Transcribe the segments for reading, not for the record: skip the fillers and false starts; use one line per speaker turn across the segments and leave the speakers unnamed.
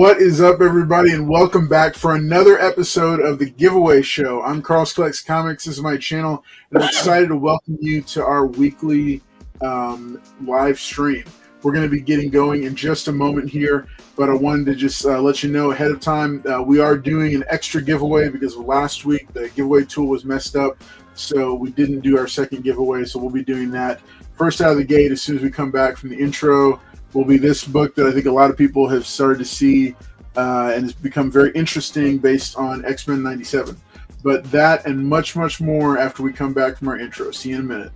What is up, everybody, and welcome back for another episode of the Giveaway Show. I'm Carl's Collects Comics. This is my channel, and I'm excited to welcome you to our weekly live stream. We're going to be getting going in just a moment here, but I wanted to just let you know ahead of time, we are doing an extra giveaway because last week the giveaway tool was messed up, so we didn't do our second giveaway, so we'll be doing that. First out of the gate, as soon as we come back from the intro, will be this book that I think a lot of people have started to see and has become very interesting based on X-Men 97. But that and much, much more after we come back from our intro. See you in a minute.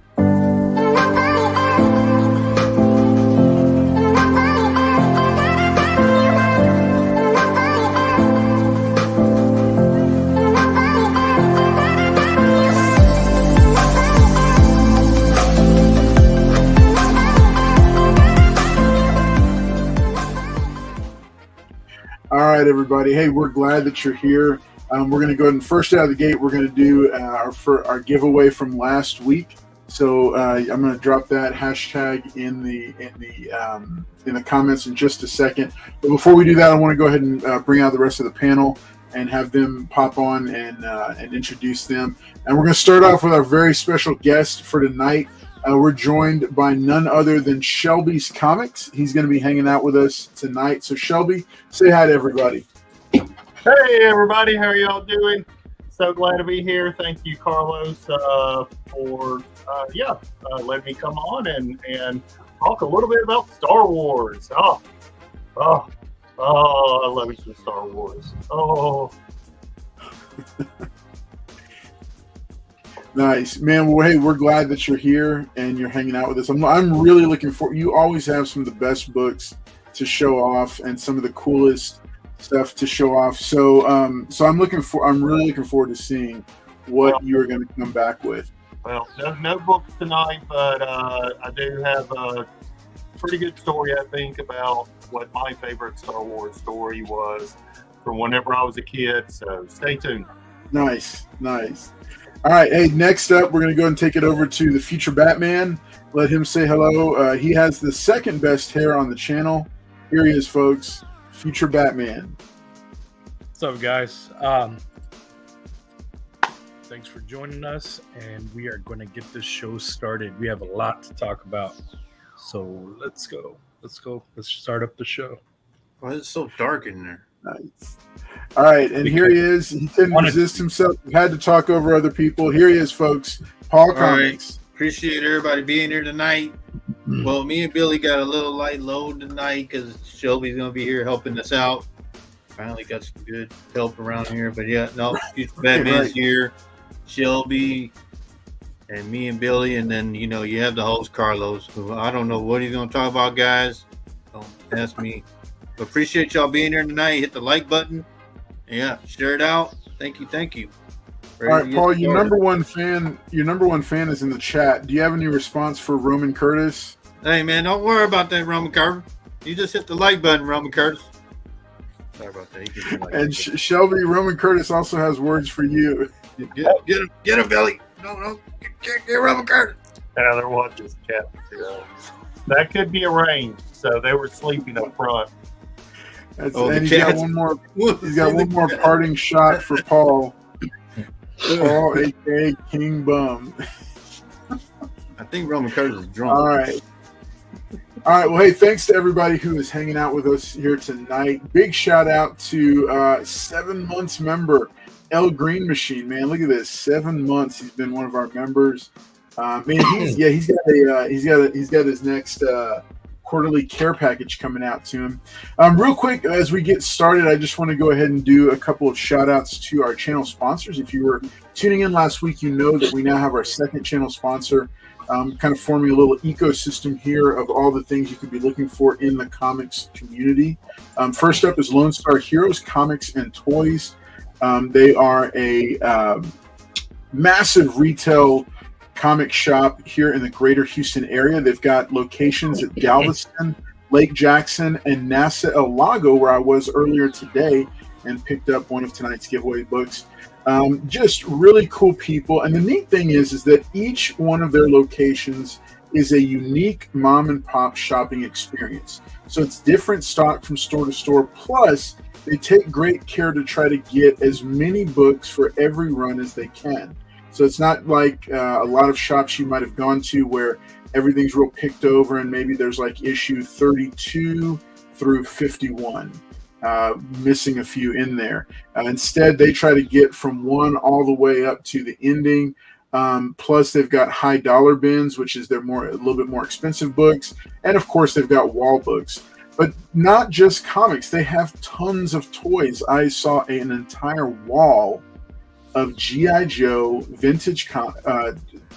All right, everybody. Hey, we're glad that you're here. We're going to go ahead and first out of the gate, we're going to do our giveaway from last week. So I'm going to drop that hashtag in the comments in just a second. But before we do that, I want to go ahead and bring out the rest of the panel and have them pop on and introduce them. And we're going to start off with our very special guest for tonight. We're joined by none other than Shelby's Comics. He's going to be hanging out with us tonight. So, Shelby, say hi to everybody.
Hey, everybody. How are y'all doing? So glad to be here. Thank you, Carlos, for letting me come on and talk a little bit about Star Wars. I love me some Star Wars.
Nice, man. Well, hey, we're glad that you're here and you're hanging out with us. I'm really looking for. You always have some of the best books to show off and some of the coolest stuff to show off. So, I'm really looking forward to seeing what you're going to come back with.
Well, no books tonight, but I do have a pretty good story, I think, about what my favorite Star Wars story was from whenever I was a kid. So, stay tuned.
Nice. All right, hey, next up, we're going to go and take it over to the future Batman. Let him say hello. He has the second best hair on the channel. Here he is, folks. Future Batman.
What's up, guys? Thanks for joining us, and we are going to get this show started. We have a lot to talk about, so let's go. Let's start up the show.
Why is it so dark in there?
Nice. All right, and here he is. He couldn't resist himself. He had to talk over other people. Here he is, folks. Paul Comics.
Right. Appreciate everybody being here tonight. Well, me and Billy got a little light load tonight because Shelby's going to be here helping us out. Finally got some good help around here. But yeah, no, Batman's here, Shelby, and me and Billy. And then, you have the host, Carlos, who I don't know what he's going to talk about, guys. Don't ask me. But appreciate y'all being here tonight. Hit the like button. Yeah, share it out. Thank you.
All right, Paul, your number one fan is in the chat. Do you have any response for Roman Curtis?
Hey, man, don't worry about that, Roman Curtis. You just hit the like button, Roman Curtis. Sorry about that.
And Shelby, Roman Curtis also has words for you.
Get him, Billy. No, get Roman Curtis.
Now they're watching this cat. That could be arranged. So they were sleeping up front.
And he's got one more. He's got one more parting shot for Paul. Paul, aka King Bum.
I think Roman Curtis is drunk.
All right. Well, hey, thanks to everybody who is hanging out with us here tonight. Big shout out to 7 months member El Green Machine. Man, look at this. 7 months. He's been one of our members. Man, he's got his next quarterly care package coming out to him. Real quick, as we get started, I just want to go ahead and do a couple of shout outs to our channel sponsors. If you were tuning in last week, you know that we now have our second channel sponsor, kind of forming a little ecosystem here of all the things you could be looking for in the comics community. First up is Lone Star Heroes Comics and Toys. They are a massive retail comic shop here in the greater Houston area. They've got locations at Galveston, Lake Jackson, and NASA Lago, where I was earlier today and picked up one of tonight's giveaway books. Just really cool people. And the neat thing is that each one of their locations is a unique mom and pop shopping experience. So it's different stock from store to store. Plus, they take great care to try to get as many books for every run as they can. So it's not like a lot of shops you might have gone to where everything's real picked over and maybe there's like issue 32 through 51, missing a few in there. Instead, they try to get from 1 all the way up to the ending. Plus, they've got high dollar bins, which is a little bit more expensive books. And of course, they've got wall books. But not just comics. They have tons of toys. I saw an entire wall of G.I. Joe vintage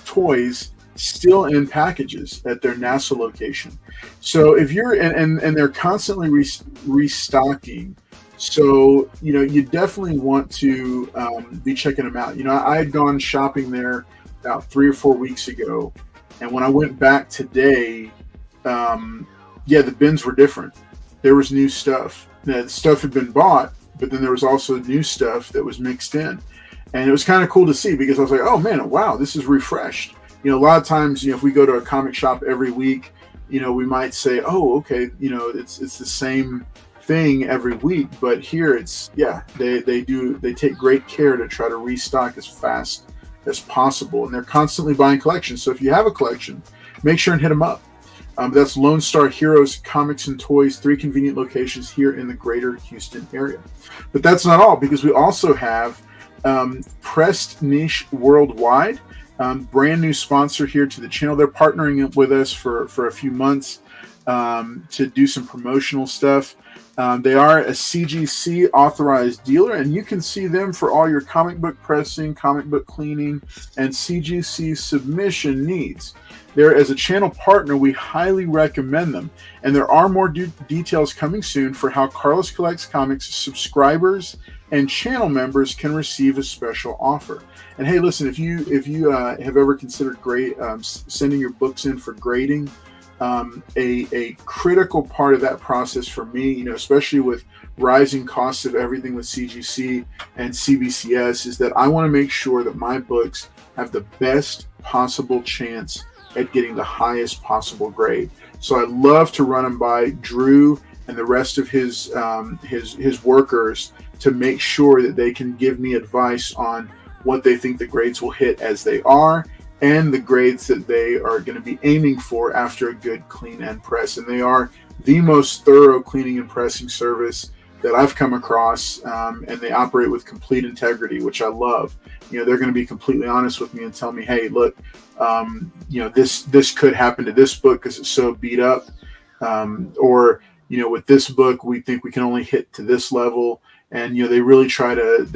toys still in packages at their NASA location. So if you're and they're constantly restocking. So, you definitely want to be checking them out. I had gone shopping there about 3 or 4 weeks ago. And when I went back today, the bins were different. There was new stuff. The stuff had been bought, but then there was also new stuff that was mixed in. And it was kind of cool to see because I was like, oh man, wow, this is refreshed. A lot of times, if we go to a comic shop every week, we might say, oh, okay, it's the same thing every week. But here they take great care to try to restock as fast as possible. And they're constantly buying collections. So if you have a collection, make sure and hit them up. That's Lone Star Heroes Comics and Toys, 3 convenient locations here in the greater Houston area. But that's not all, because we also have Pressed Niche Worldwide, brand new sponsor here to the channel. They're partnering with us for a few months to do some promotional stuff. They are a CGC authorized dealer, and you can see them for all your comic book pressing, comic book cleaning, and CGC submission needs. They're, as a channel partner, we highly recommend them. And there are more details coming soon for how Carlos Collects Comics subscribers and channel members can receive a special offer. And hey, listen, if you have ever considered sending your books in for grading, a critical part of that process for me, especially with rising costs of everything with CGC and CBCS, is that I want to make sure that my books have the best possible chance at getting the highest possible grade. So I love to run them by Drew and the rest of his workers to make sure that they can give me advice on what they think the grades will hit as they are, and the grades that they are going to be aiming for after a good clean and press. And they are the most thorough cleaning and pressing service that I've come across, and they operate with complete integrity, which I love. They're going to be completely honest with me and tell me, hey, look, this could happen to this book because it's so beat up, or with this book we think we can only hit to this level. And they really try to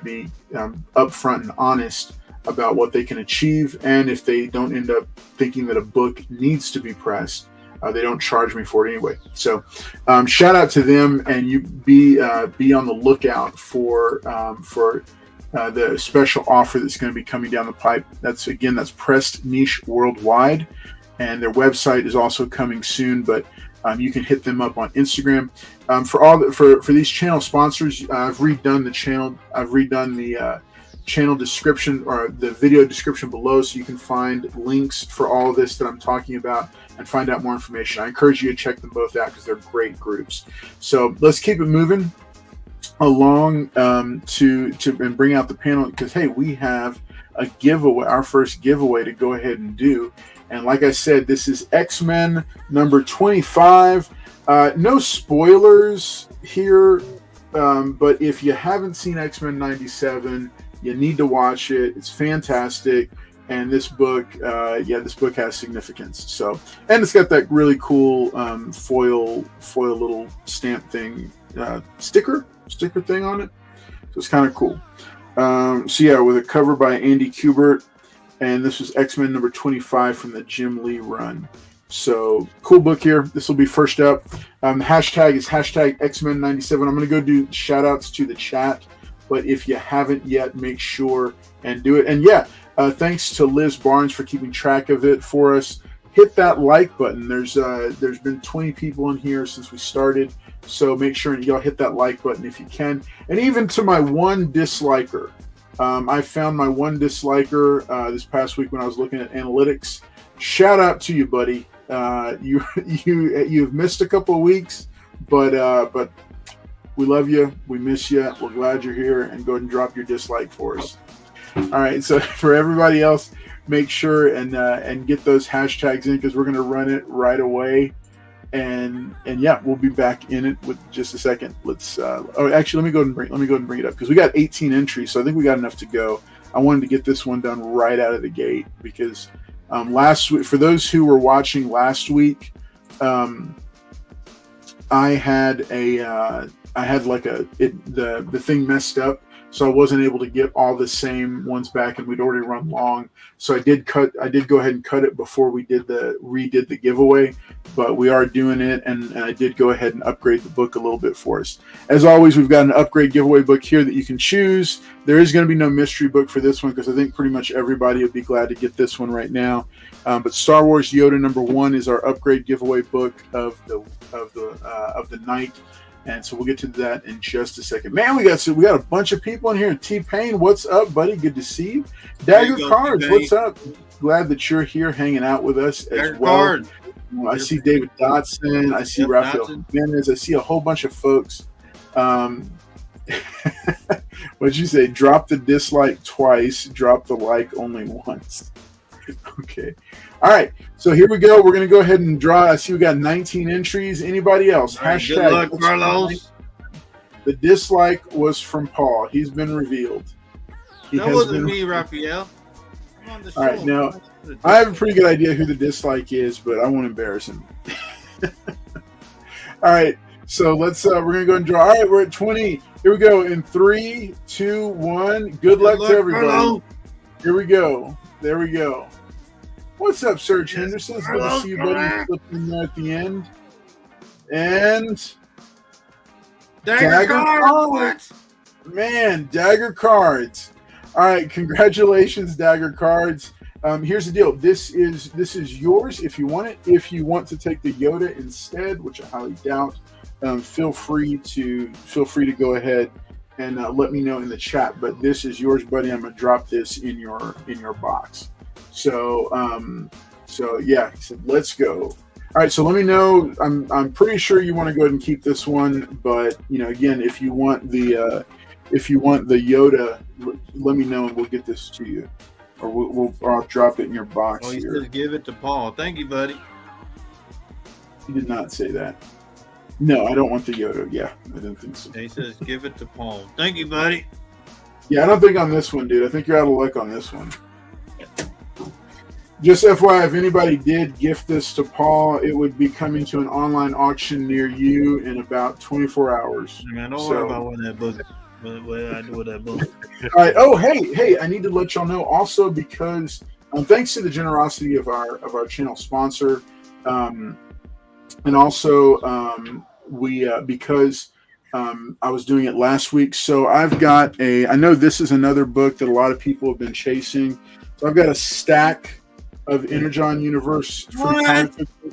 be upfront and honest about what they can achieve. And if they don't end up thinking that a book needs to be pressed, they don't charge me for it anyway. So shout out to them, and you be on the lookout for the special offer that's going to be coming down the pipe. That's Pressed Niche Worldwide, and their website is also coming soon. But you can hit them up on Instagram. For these channel sponsors, I've redone the channel. I've redone the channel description, or the video description below, so you can find links for all of this that I'm talking about and find out more information. I encourage you to check them both out because they're great groups. So let's keep it moving along and bring out the panel, because hey, we have a giveaway, our first giveaway to go ahead and do. And like I said, this is X-Men number 25. No spoilers here, but if you haven't seen X-Men 97, you need to watch it. It's fantastic. And this book, this book has significance. So, and it's got that really cool foil little stamp thing, sticker thing on it. So it's kind of cool. With a cover by Andy Kubert. And this was X-Men number 25 from the Jim Lee run. So cool book here. This will be first up. Hashtag is hashtag X-Men97. I'm going to go do shout outs to the chat. But if you haven't yet, make sure and do it. And thanks to Liz Barnes for keeping track of it for us. Hit that like button. There's been 20 people in here since we started. So make sure and y'all hit that like button if you can. And even to my one disliker. I found my one disliker this past week when I was looking at analytics. shout out to you, buddy. You've missed a couple of weeks, but we love you. We miss you. We're glad you're here. And go ahead and drop your dislike for us. All right. So for everybody else, make sure and get those hashtags in because we're going to run it right away. And yeah, we'll be back in it with just a second. Let's. Actually, let me go ahead and bring it up because we got 18 entries, so I think we got enough to go. I wanted to get this one done right out of the gate because last week, for those who were watching last week, I had the thing messed up, so I wasn't able to get all the same ones back, and we'd already run long. So I did go ahead and cut it before we redid the giveaway, but we are doing it, and I did go ahead and upgrade the book a little bit for us. As always, we've got an upgrade giveaway book here that you can choose. There is going to be no mystery book for this one because I think pretty much everybody would be glad to get this one right now. But Star Wars Yoda #1 is our upgrade giveaway book of the night. And so we'll get to that in just a second. Man, we got a bunch of people in here. T-Pain, what's up, buddy? Good to see you. Dagger Cards, what's up? Glad that you're here hanging out with us as well. I see David Dotson. I see Rafael Jimenez. I see a whole bunch of folks. What'd you say? Drop the dislike twice. Drop the like only once. Okay. All right. So here we go. We're going to go ahead and draw. I see we got 19 entries. Anybody else?
Right,
Hashtag.
good luck, Carlos.
The dislike was from Paul. He's been revealed.
That wasn't me, Raphael. I'm on the show.
All right. Now, I have a pretty good idea who the dislike is, but I won't embarrass him. All right. So let's, we're going to go and draw. All right. We're at 20. Here we go. In 3, 2, 1. Good luck to everybody.
Carlos.
Here we go. There we go. What's up, Serge Henderson? It's good to see you, buddy. Flipping there at the end. And
Dagger Cards.
Man, Dagger Cards. All right, congratulations, Dagger Cards. Here's the deal. This is yours if you want it. If you want to take the Yoda instead, which I highly doubt, feel free to go ahead and let me know in the chat. But this is yours, buddy. I'm gonna drop this in your box. So yeah, so let's go. All right, so let me know. I'm pretty sure you want to go ahead and keep this one, but again, if you want the Yoda, let me know and we'll get this to you, or I'll drop it in your box.
He
here.
says give it to Paul. Thank you, buddy.
He did not say that. No, I don't want the Yoda. Yeah, I didn't think so.
He says give it to Paul. Thank you, buddy.
Yeah, I don't think on this one, dude. I think you're out of luck on this one. Just FYI, if anybody did gift this to Paul, it would be coming to an online auction near you in about 24 hours.
Man, don't worry about when that book. What I do with that book.
All right. Oh, hey! I need to let y'all know also because thanks to the generosity of our channel sponsor, and also because I was doing it last week, so I've got I know this is another book that a lot of people have been chasing. So I've got a stack of Energon Universe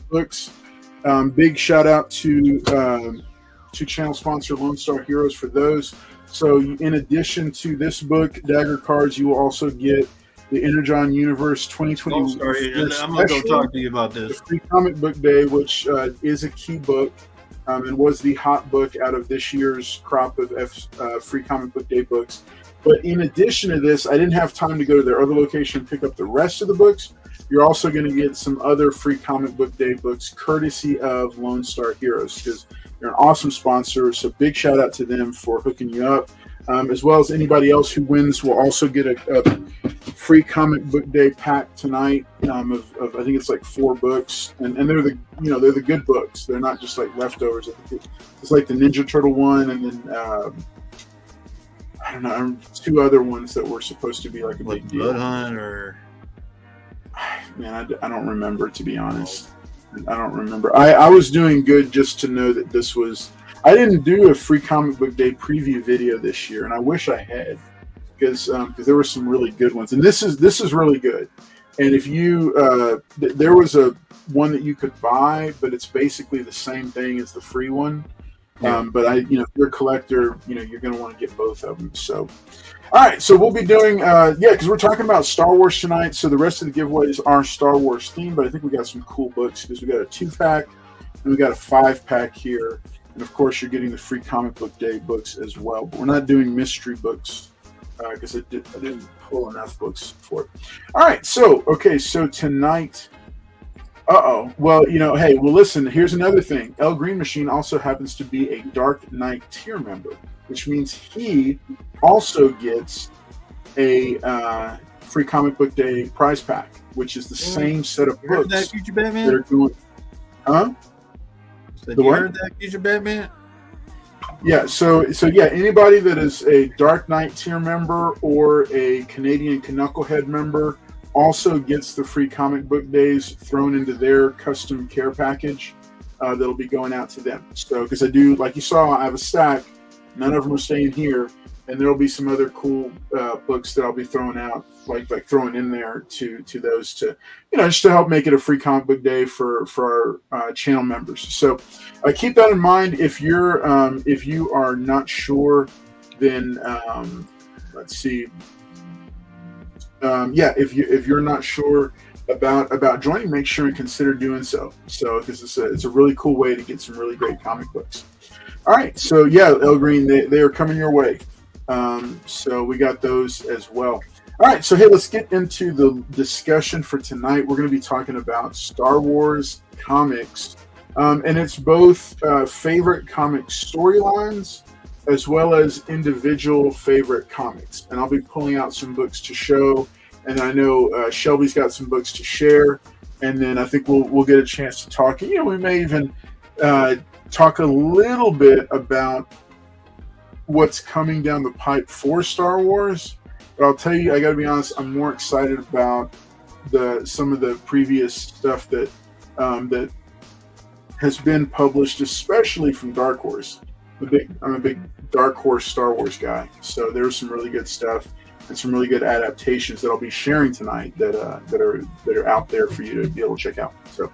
books. Big shout out to channel sponsor Lone Star Heroes for those. So in addition to this book, Dagger Cards, you will also get the Energon Universe 2020.
I'm going to talk to you about this.
The Free Comic Book Day, which is a key book and was the hot book out of this year's crop of Free Comic Book Day books. But in addition to this, I didn't have time to go to their other location and pick up the rest of the books. You're also going to get some other Free Comic Book Day books courtesy of Lone Star Heroes because they're an awesome sponsor. So big shout out to them for hooking you up. As well as anybody else who wins will also get a Free Comic Book Day pack tonight of I think it's like 4 books, and they're the good books. They're not just like leftovers. It's like the Ninja Turtle one, and then I don't know, 2 other ones that were supposed to be like a big deal.
Blood Hunt or
man, I don't remember, to be honest. I don't remember. I was doing good just to know that this was. I didn't do a Free Comic Book Day preview video this year, and I wish I had, because there were some really good ones, and this is really good. And if you there was a one that you could buy, but it's basically the same thing as the free one.
Yeah.
But if you're a collector, you're going to want to get both of them. So, all right. So we'll be doing, because we're talking about Star Wars tonight. So the rest of the giveaways are Star Wars themed, but I think we got some cool books because we got a 2-pack and we got a 5-pack here. And of course, you're getting the free Comic Book Day books as well. But we're not doing mystery books because I didn't pull enough books for it. All right. So tonight. Well, hey, listen, here's another thing. El Green Machine also happens to be a Dark Knight tier member, which means he also gets a free Comic Book Day prize pack, which is the same set of books
that Future Batman?
that are going. Huh?
You heard that, Future Batman?
Yeah, so anybody that is a Dark Knight tier member or a Canadian Knucklehead member also gets the free Comic Book Days thrown into their custom care package that'll be going out to them. So, because I do, like you saw, I have a stack. None of them are staying here, and there'll be some other cool books that I'll be throwing out, like throwing in there to those to, just to help make it a free Comic Book Day for our channel members. So, keep that in mind. If you are not sure, then let's see. If you're not sure about joining, make sure and consider doing so. So, because it's a really cool way to get some really great comic books. All right, so El Green, they are coming your way. So we got those as well. All right, so hey, let's get into the discussion for tonight. We're going to be talking about Star Wars comics, and it's both favorite comic storylines as well as individual favorite comics. And I'll be pulling out some books to show, and I know Shelby's got some books to share, and then I think we'll get a chance to talk. We may even talk a little bit about what's coming down the pipe for Star Wars. But I'll tell you, I got to be honest, I'm more excited about some of the previous stuff that that has been published, especially from Dark Horse. I'm a big Dark Horse Star Wars guy, so there's some really good stuff and some really good adaptations that I'll be sharing tonight that are out there for you to be able to check out. So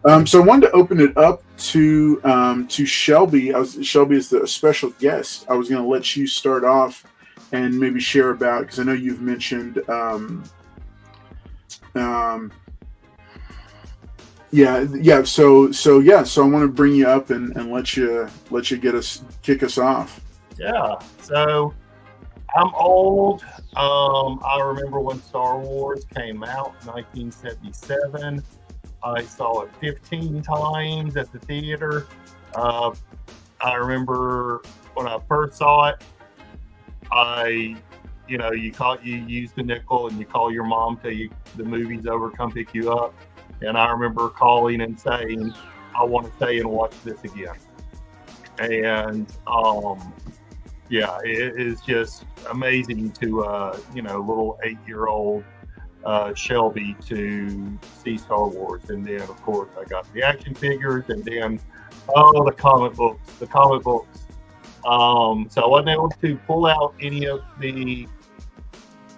I wanted to open it up to Shelby. Shelby is the special guest. I was going to let you start off and maybe share about, because I know you've mentioned So I want to bring you up and let you kick us off.
Yeah. So I'm old. I remember when Star Wars came out in 1977. I saw it 15 times at the theater. I remember when I first saw it, you use the nickel and you call your mom till the movie's over, come pick you up. And I remember calling and saying, I want to stay and watch this again. And it is just amazing to little 8-year-old Shelby to see Star Wars. And then of course I got the action figures, and then the comic books. So I wasn't able to pull out any of the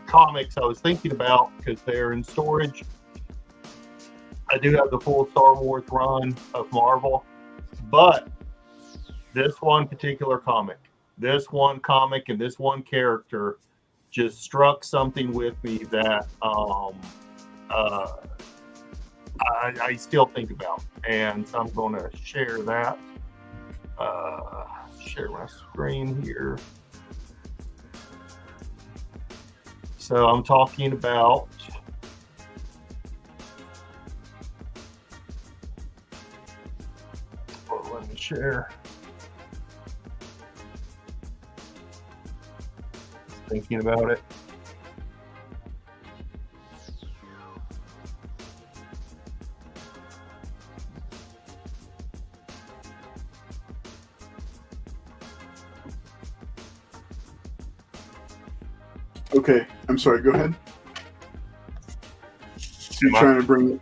comics I was thinking about because they're in storage. I do have the full Star Wars run of Marvel, but this one particular comic, and this one character just struck something with me that I still think about. And so I'm going to share that. Share my screen here. So I'm talking about let me share. Thinking about it.
Okay, I'm sorry. Go ahead. You're trying to bring it.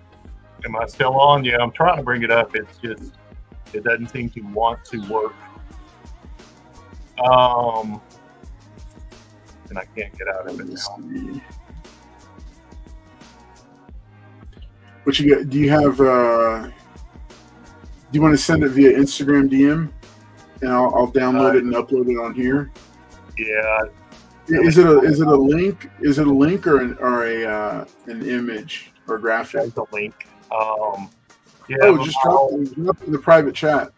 Am I still on? Yeah, I'm trying to bring it up. It's just it doesn't seem to want to work. And I can't get out of it now.
What you got? Do you have? Do you want to send it via Instagram DM? and I'll download it and upload it on here.
Yeah.
Is it a link? Is it a link or an image or graphic?
There's a link. Yeah.
Oh, just drop it in the private chat.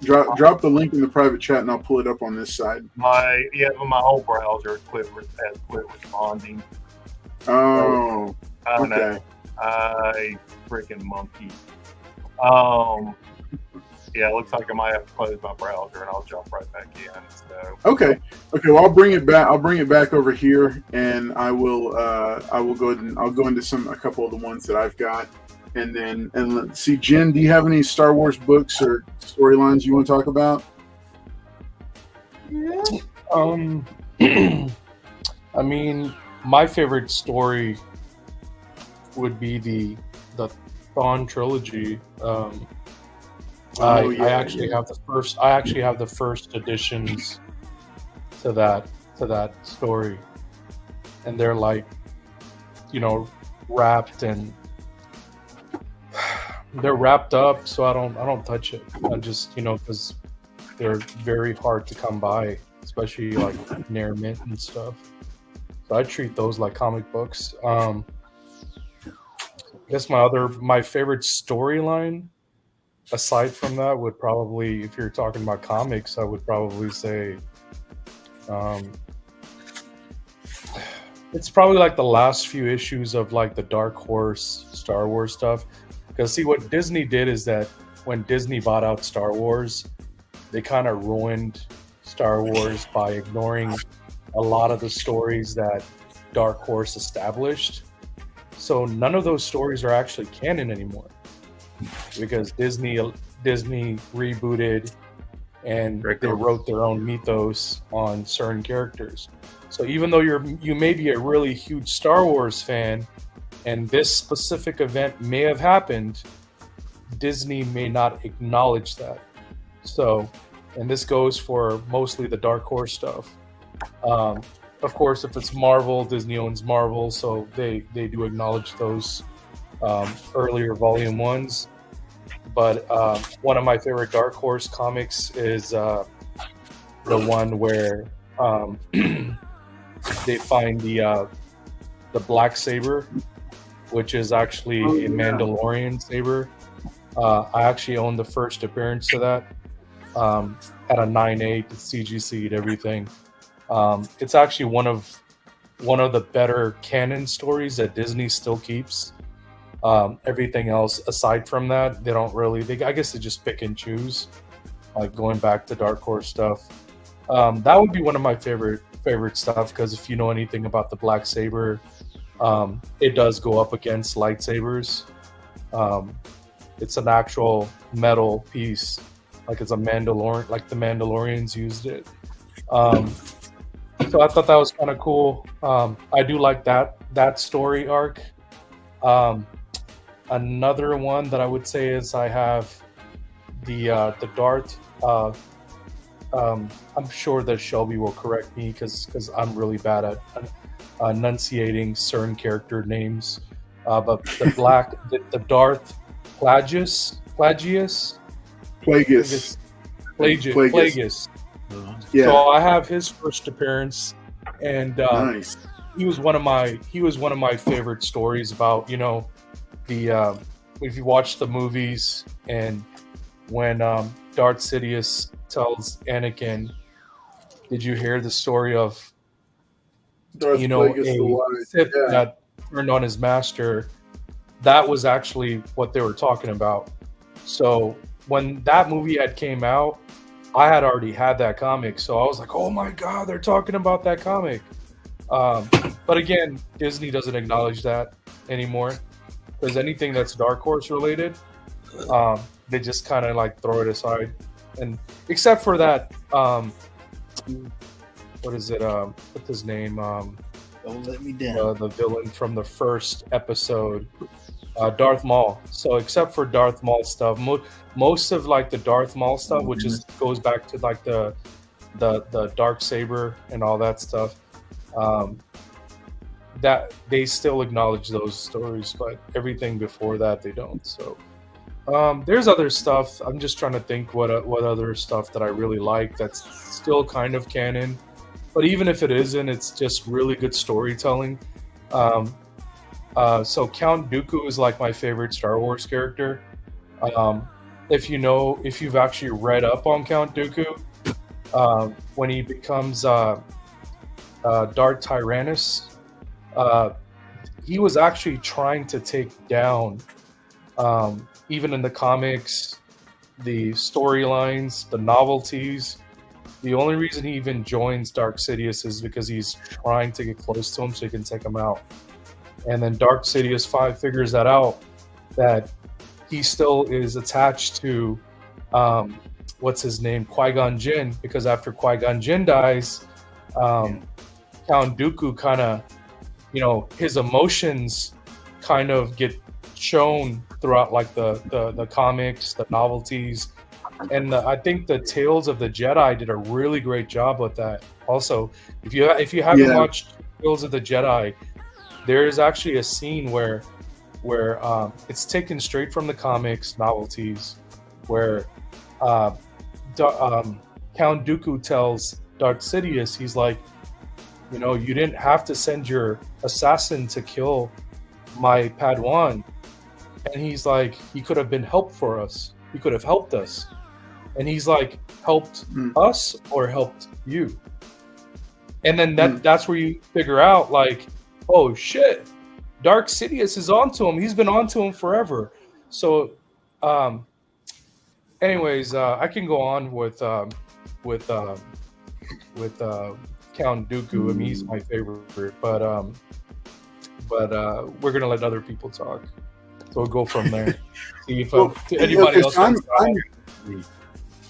Drop the link in the private chat, and I'll pull it up on this side.
My whole browser has quit responding.
Oh,
I don't
okay.
know. I freaking monkey. Yeah, it looks like I might have to close my browser, and I'll jump right back in. So
Okay. Well, I'll bring it back. I'll bring it back over here, and I will go ahead and I'll go into a couple of the ones that I've got, and let's see. Jen, do you have any Star Wars books or storylines you want to talk about?
I mean, my favorite story would be the Thrawn trilogy. I actually have the first editions to that story, and they're like, wrapped, and they're wrapped up, so I don't touch it. I just because they're very hard to come by, especially like near mint and stuff. So I treat those like comic books. I guess my favorite storyline, aside from that, would probably, if you're talking about comics, I would probably say it's probably like the last few issues of like the Dark Horse Star Wars stuff. Because see, what Disney did is that when Disney bought out Star Wars, they kind of ruined Star Wars by ignoring a lot of the stories that Dark Horse established. So none of those stories are actually canon anymore, because Disney rebooted and they wrote their own mythos on certain characters. So even though you may be a really huge Star Wars fan, and this specific event may have happened, Disney may not acknowledge that. So, and this goes for mostly the Dark Horse stuff. Of course, if it's Marvel, Disney owns Marvel, so they do acknowledge those earlier volume ones. But one of my favorite Dark Horse comics is the one where they find the black saber, which is actually a Mandalorian saber. I actually own the first appearance to that at a 9.8, CGC'd everything. It's actually one of the better canon stories that Disney still keeps. Everything else aside from that, they don't really. I guess they just pick and choose. Like going back to Dark Horse stuff, that would be one of my favorite stuff, because if you know anything about the black saber, it does go up against lightsabers. It's an actual metal piece, like it's a Mandalorian, like the Mandalorians used it. So I thought that was kind of cool. I do like that story arc. Another one that I would say is I have the Darth. I'm sure that Shelby will correct me because I'm really bad at enunciating certain character names. But the Darth Plagueis.
Yeah.
So I have his first appearance, and
nice.
He was one of my favorite stories about the if you watch the movies, and when Darth Sidious tells Anakin, "Did you hear the story of
Darth
a Sith that turned on his master?" That was actually what they were talking about. So when that movie had came out, I had already had that comic, so I was like, "Oh my god, they're talking about that comic." But again, Disney doesn't acknowledge that anymore, because anything that's Dark Horse related, they just kind of like throw it aside. And except for that, what is it? What's his name?
Don't let me down.
The villain from the first episode, Darth Maul. So except for Darth Maul stuff, most of like the Darth Maul stuff, which goes back to like the dark saber and all that stuff, that they still acknowledge those stories, but everything before that they don't. So There's other stuff. I'm just trying to think what other stuff that I really like that's still kind of canon. But even if it isn't, it's just really good storytelling. So Count Dooku is like my favorite Star Wars character. If you've actually read up on Count Dooku, when he becomes Darth Tyrannus, he was actually trying to take down, even in the comics, the storylines, the novelties. The only reason he even joins Dark Sidious is because he's trying to get close to him so he can take him out. And then Dark Sidious 5 figures that out, that he still is attached to, what's his name, Qui-Gon Jinn, because after Qui-Gon Jinn dies, Count Dooku kind of, his emotions kind of get shown throughout like the comics, the novelties. And I think the Tales of the Jedi did a really great job with that. Also, if you haven't watched Tales of the Jedi, there is actually a scene where it's taken straight from the comics novelties, where Count Dooku tells Darth Sidious, he's like, you didn't have to send your assassin to kill my Padawan, and he's like, he could have been help for us. He could have helped us. And he's like, helped us or helped you? And then that's where you figure out, like, oh shit, Dark Sidious is onto him. He's been onto him forever. So, anyways, I can go on with Count Dooku. I mean, he's my favorite, but we're gonna let other people talk. So we'll go from there. See if anybody else.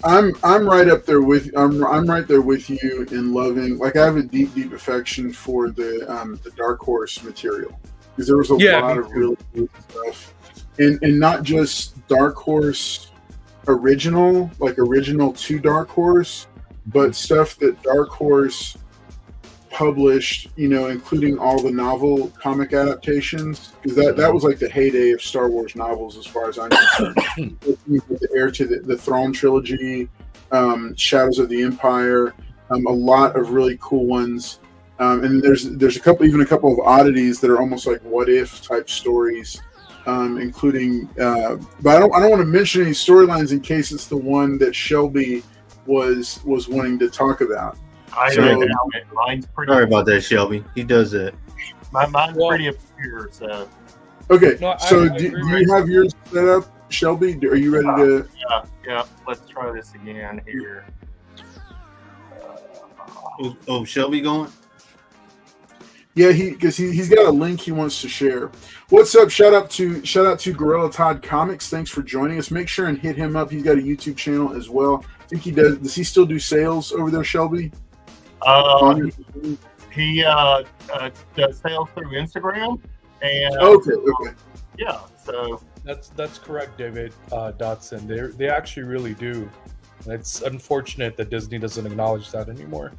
I'm right up there with I'm right there with you in loving. Like, I have a deep affection for the Dark Horse material, because there was a lot of really good stuff, and not just Dark Horse original to Dark Horse, but stuff that Dark Horse published, including all the novel comic adaptations, because that was like the heyday of Star Wars novels as far as I'm concerned. The Heir to the Throne trilogy, Shadows of the Empire, a lot of really cool ones, and there's a couple of oddities that are almost like what if type stories, including but I don't want to mention any storylines in case it's the one that Shelby was wanting to talk about.
Mine's pretty.
Sorry about that, Shelby. He does that.
Mine's pretty obscure. So
okay. Do you have yours set up, Shelby? Are you ready to?
Yeah. Let's try this again here.
Shelby going?
Yeah, because he's got a link he wants to share. What's up? Shout out to Gorilla Todd Comics. Thanks for joining us. Make sure and hit him up. He's got a YouTube channel as well. I think he does. Does he still do sales over there, Shelby?
He does sales through Instagram, and
okay.
Yeah, so
that's correct, David Dotson. They actually really do. It's unfortunate that Disney doesn't acknowledge that anymore.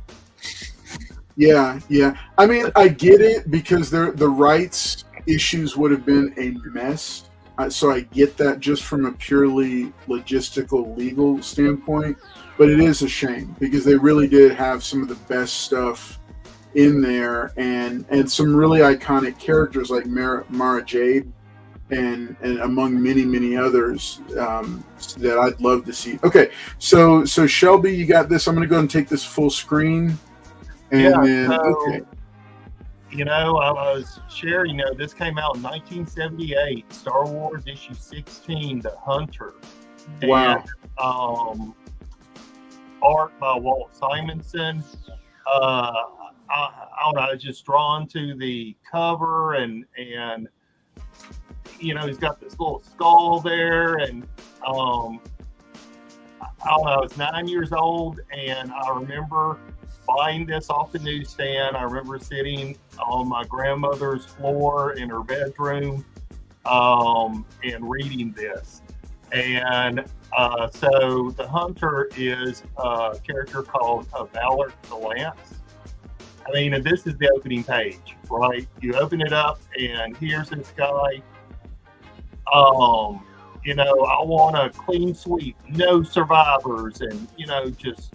Yeah. I mean, I get it, because the rights issues would have been a mess. So I get that just from a purely logistical, legal standpoint. But it is a shame, because they really did have some of the best stuff in there, and some really iconic characters like Mara Jade, and among many others that I'd love to see. Okay, so Shelby, you got this. I'm going to go ahead and take this full screen. And okay.
I was sharing, this came out in 1978, Star Wars issue 16, The Hunter.
Wow.
And, art by Walt Simonson. I don't know, I was just drawn to the cover, and he's got this little skull there, and I don't know, I was 9 years old, and I remember buying this off the newsstand. I remember sitting on my grandmother's floor in her bedroom and reading this. And so the Hunter is a character called Valor the Lance. I mean, and this is the opening page, right? You open it up, and here's this guy. I want a clean sweep, no survivors, and just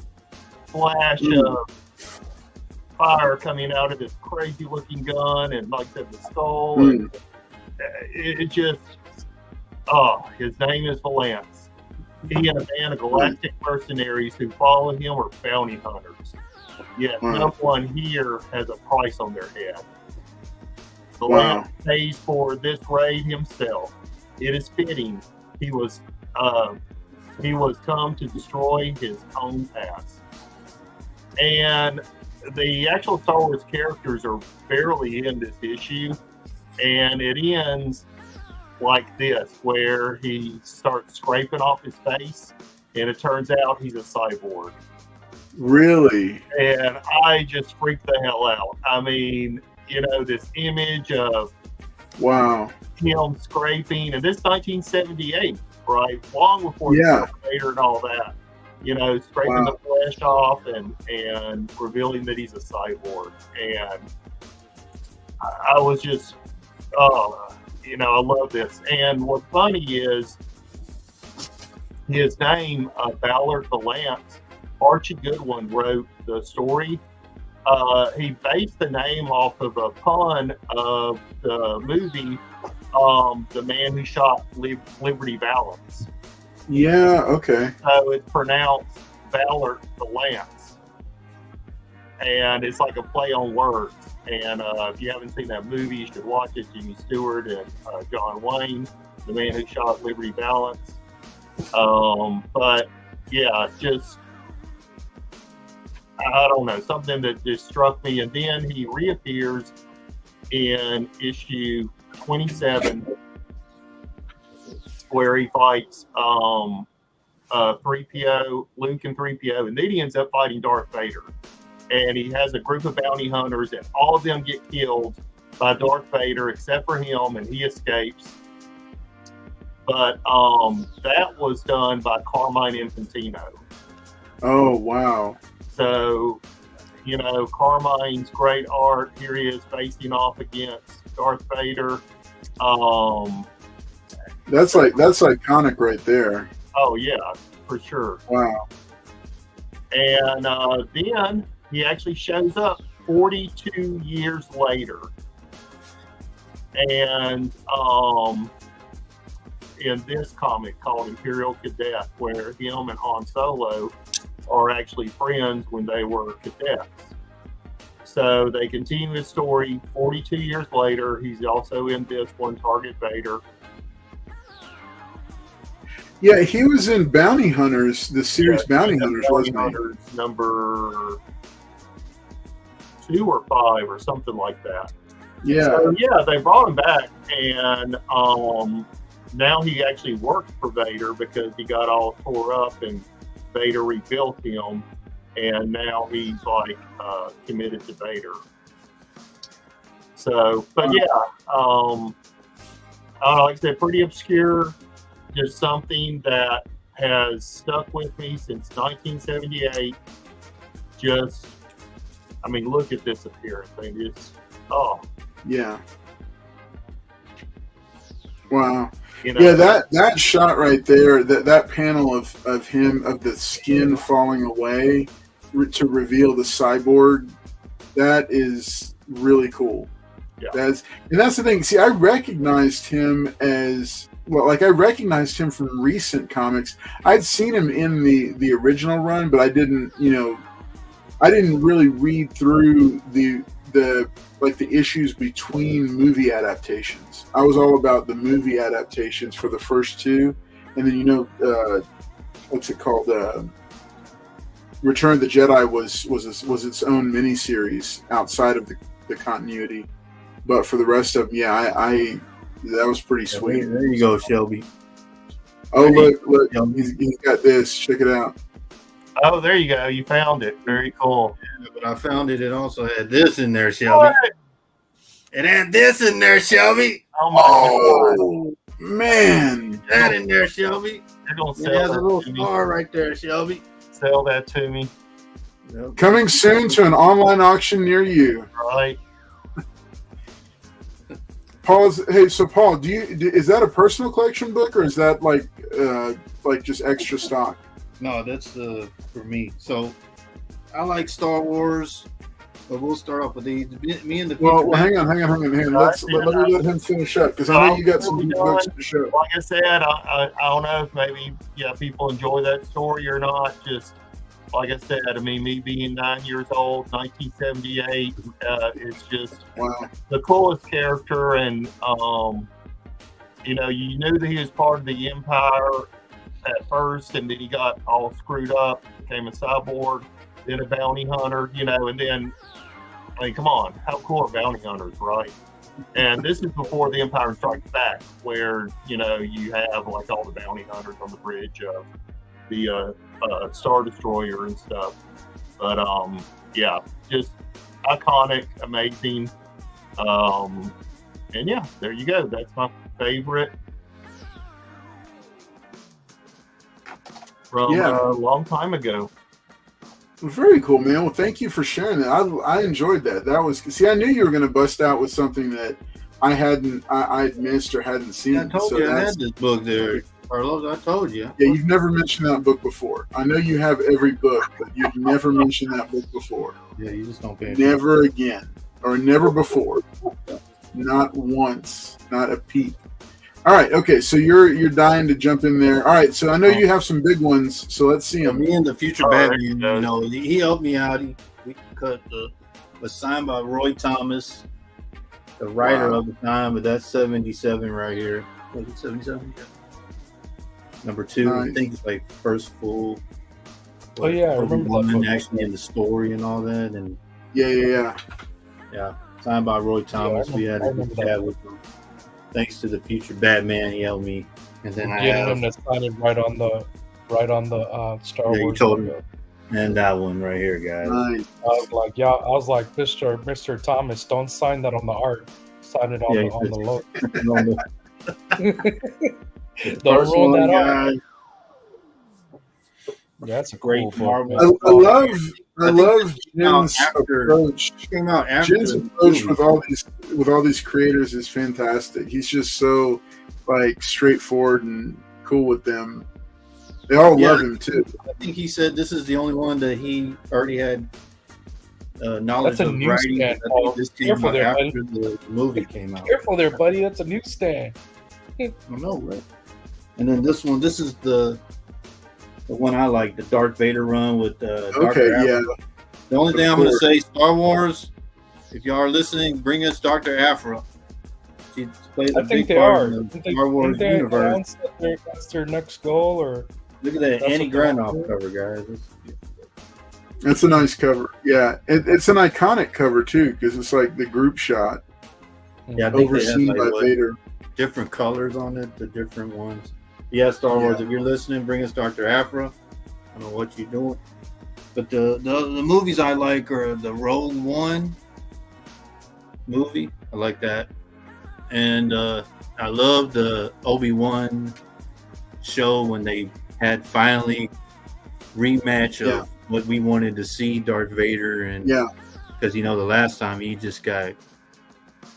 flash of fire coming out of this crazy looking gun, and like I said, the skull. And it just, his name is Valance. He and a band of galactic mercenaries who follow him are bounty hunters. Yet no one here has a price on their head. Valance pays for this raid himself. It is fitting. He was come to destroy his own past. And the actual Star Wars characters are barely in this issue, and it ends like this, where he starts scraping off his face, and it turns out he's a cyborg.
Really?
And I just freaked the hell out. I mean, this image of him scraping, and this 1978, right? Long before the Terminator and all that. Scraping the flesh off and revealing that he's a cyborg. And I was just, I love this. And what's funny is his name, Ballard Valance, Archie Goodwin wrote the story. He based the name off of a pun of the movie, The Man Who Shot Liberty Valance.
Yeah, okay.
So it's pronounced Ballard Valance. And it's like a play on words. And if you haven't seen that movie, you should watch it. Jimmy Stewart and John Wayne, The Man Who Shot Liberty Valance. But yeah, just, I don't know, something that just struck me. And then he reappears in issue 27, where he fights 3PO, Luke and 3PO, and then he ends up fighting Darth Vader. And he has a group of bounty hunters, and all of them get killed by Darth Vader except for him, and he escapes. But that was done by Carmine Infantino.
Oh, wow.
So, Carmine's great art. Here he is facing off against Darth Vader.
That's iconic right there.
Oh yeah, for sure.
Wow.
And then he actually shows up 42 years later, and in this comic called Imperial Cadet, where him and Han Solo are actually friends when they were cadets. So they continue his story 42 years later. He's also in this one, Target Vader.
Yeah, he was in Bounty Hunters, the series Bounty Hunters, wasn't he?
Number 2 or 5 or something like that.
Yeah.
So, yeah, they brought him back, and now he actually works for Vader because he got all tore up and Vader rebuilt him, and now he's like committed to Vader. So, but yeah, like I said, pretty obscure, just something that has stuck with me since 1978. Just, I mean, look at this appearance. I mean, it's,
yeah. Wow. Yeah, that shot right there, that panel of him, of the skin falling away to reveal the cyborg, that is really cool.
Yeah.
That's the thing. See, I recognized him I recognized him from recent comics. I'd seen him in the original run, but I didn't really read through the issues between movie adaptations. I was all about the movie adaptations for the first 2, and then what's it called? Return of the Jedi was its own miniseries outside of the continuity. But for the rest of them, I that was pretty sweet.
There you go, Shelby.
Oh, look, he's got this. Check it out.
Oh, there you go. You found it. Very cool.
Yeah, but I found it. It also had this in there, Shelby. What? It had this in there, Shelby.
Oh, my God.
Man.
That in there, Shelby.
They're gonna
it has a little star right there, Shelby.
Sell that to me.
Yep. Coming soon to an online auction near you.
Right.
So Paul, is that a personal collection book or is that like just extra stock?
No, that's for me. So I like Star Wars, but we'll start off with these. Me and the
Well, hang on. Let me let him finish up because I know you got some good books to show.
Like I said, I don't know if maybe people enjoy that story or not. Just like I said, I mean, me being 9 years old, 1978, it's just the coolest character, and you knew that he was part of the Empire at first, and then he got all screwed up, became a cyborg, then a bounty hunter, and then, I mean, come on, how cool are bounty hunters, right? And this is before the Empire Strikes Back, where, you have like all the bounty hunters on the bridge of the Star Destroyer and stuff. But, just iconic, amazing. And yeah, there you go. That's my favorite from a long time ago.
Very cool, man. Well, thank you for sharing that. I enjoyed that. I knew you were going to bust out with something that I'd missed or hadn't seen.
I told you I had this book there, Carlos. I told you.
Yeah, you've never mentioned that book before. I know you have every book, but you've never mentioned that book before.
Yeah, you just don't pay attention.
Never again, or never before. Not once, not a peep. All right, okay, so you're dying to jump in there. All right, so I know you have some big ones, so let's see them.
Me and the future Batman, he helped me out. We cut was signed by Roy Thomas, the writer of the time, but that's 77 right here. Was it 77? Yeah. Number 2, I think it's like first full.
I remember that book.
Actually in the story and all that, and
yeah.
Signed by Roy Thomas. We had a good chat with him. Thanks to the future Batman, he helped me. And then
him to sign it right on the Star Wars.
You told me. And that one right here, guys.
Nice.
I was like, Mr. Thomas, don't sign that on the art. Sign it on the logo. Don't roll that out. That's a great
Marvel. I love Jim's approach. Jim's approach with all these creators is fantastic. He's just so straightforward and cool with them. They all love him too.
I think he said this is the only one that he already had knowledge of writing. This came out after the movie came out.
Careful there, buddy. That's a newsstand.
I know, right? And then this one, this is the one I like, the Darth Vader run with Dr. Afra. The only thing I'm going to say, Star Wars, if y'all are listening, bring us Dr. Afra. She plays a big part in the Star Wars universe.
That's their next goal, or
look at that Annie Granoff cover, guys.
That's a nice cover. Yeah, it's an iconic cover too because it's like the group shot.
Yeah, I think
overseen by Vader.
Different colors on it, the different ones. Yeah, Star Wars. If you're listening, bring us Dr. Afra. I don't know what you're doing, but the movies I like are the Rogue One movie. I like that, and I love the Obi-Wan show when they had finally rematch of what we wanted to see, Darth Vader, and because the last time he just got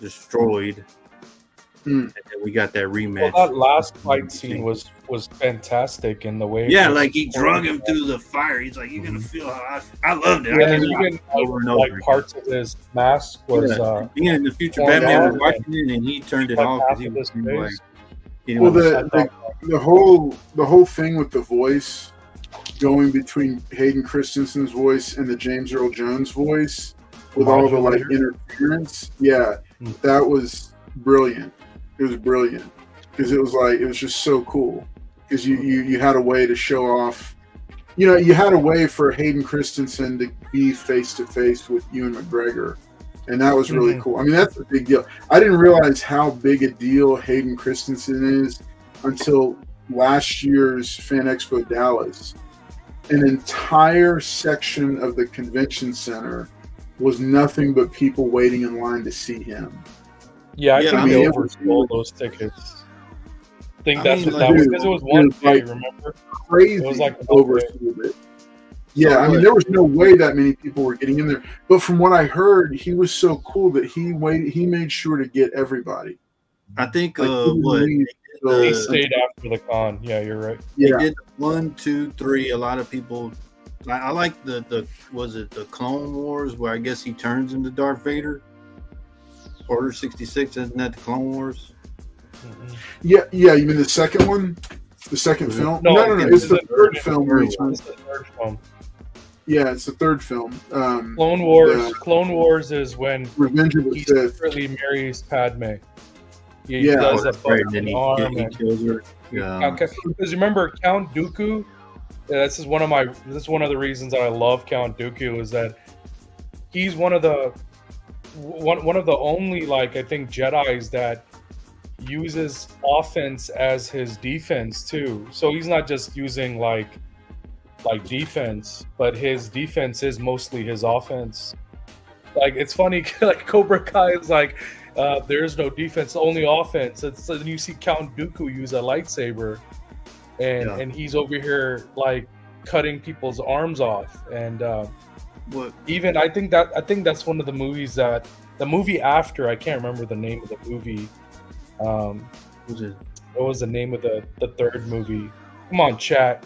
destroyed. And then we got that rematch.
Well, that last fight scene was fantastic in the way.
Yeah, like he drug him through the fire. He's like, "You're gonna feel how I loved it."
Yeah, and even parts of his mask was.
In the future Batman was watching it and he turned it off because he was
the whole thing with the voice going between Hayden Christensen's voice and the James Earl Jones voice with all the interference. Yeah, that was brilliant. It was brilliant because it was just so cool because you had a way to show off, you had a way for Hayden Christensen to be face to face with Ewan McGregor, and that was really cool. I mean, that's a big deal. I didn't realize how big a deal Hayden Christensen is until last year's Fan Expo Dallas. An entire section of the convention center was nothing but people waiting in line to see him.
Yeah, I think they oversold those tickets. I think that's what that was because it was one day. Remember,
crazy. It was oversold it. Yeah, I mean, there was no way that many people were getting in there. But from what I heard, he was so cool that he made sure to get everybody.
I think
Like,
what
They
the,
stayed after the con. Yeah, you're right.
they
Yeah,
did 1, 2, 3. A lot of people. I like the was it the Clone Wars where I guess he turns into Darth Vader. Order 66, isn't that the Clone Wars?
yeah. You mean the second one? The second film? No. It's the third film.
It's the third film.
Yeah, it's the third film.
Clone Wars. Clone Wars is when
Revenge of the
he
Sith.
secretly marries Padme. He
Yeah.
does a
Right, and then he
arm.
kills her. Yeah.
Because remember Count Dooku? Yeah, this is one of the reasons that I love Count Dooku is that he's one of the only, like, I think, Jedis that uses offense as his defense too. So he's not just using like defense, but his defense is mostly his offense. Like, it's funny, like Cobra Kai is like, there is no defense, only offense. It's, and you see Count Dooku use a lightsaber, and he's over here like cutting people's arms off. And even I think that's one of the movies that the movie after, I can't remember the name of the movie. What was the name of the third movie? Come on, chat.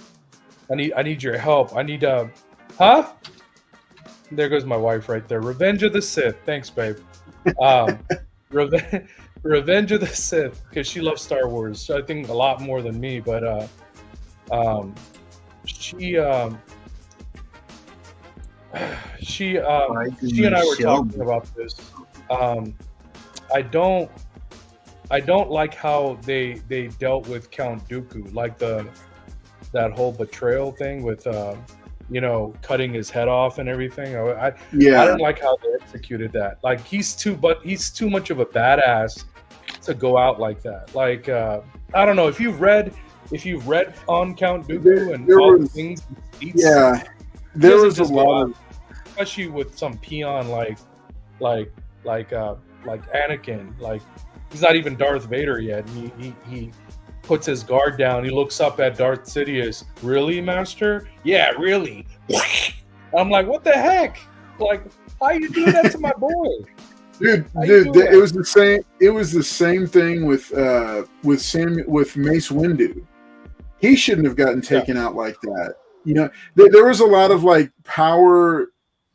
I need your help. I need huh? There goes my wife right there. Revenge of the Sith. Thanks, babe. Revenge of the Sith, because she loves Star Wars. I think a lot more than me, but she and I were talking about this. I don't like how they dealt with Count Dooku, like that whole betrayal thing with cutting his head off and everything. I don't like how they executed that. Like, he's too much of a badass to go out like that. Like, I don't know if you've read on Count Dooku and all the things he eats.
Yeah, there was a lot of,
especially with some peon like Anakin. Like, he's not even Darth Vader yet. He puts his guard down. He looks up at Darth Sidious. Really, Master? Yeah, really. I'm like, what the heck? Like, how you do that to my boy?
Dude, it was the same. It was the same thing with Mace Windu. He shouldn't have gotten taken out like that. You know, there was a lot of like power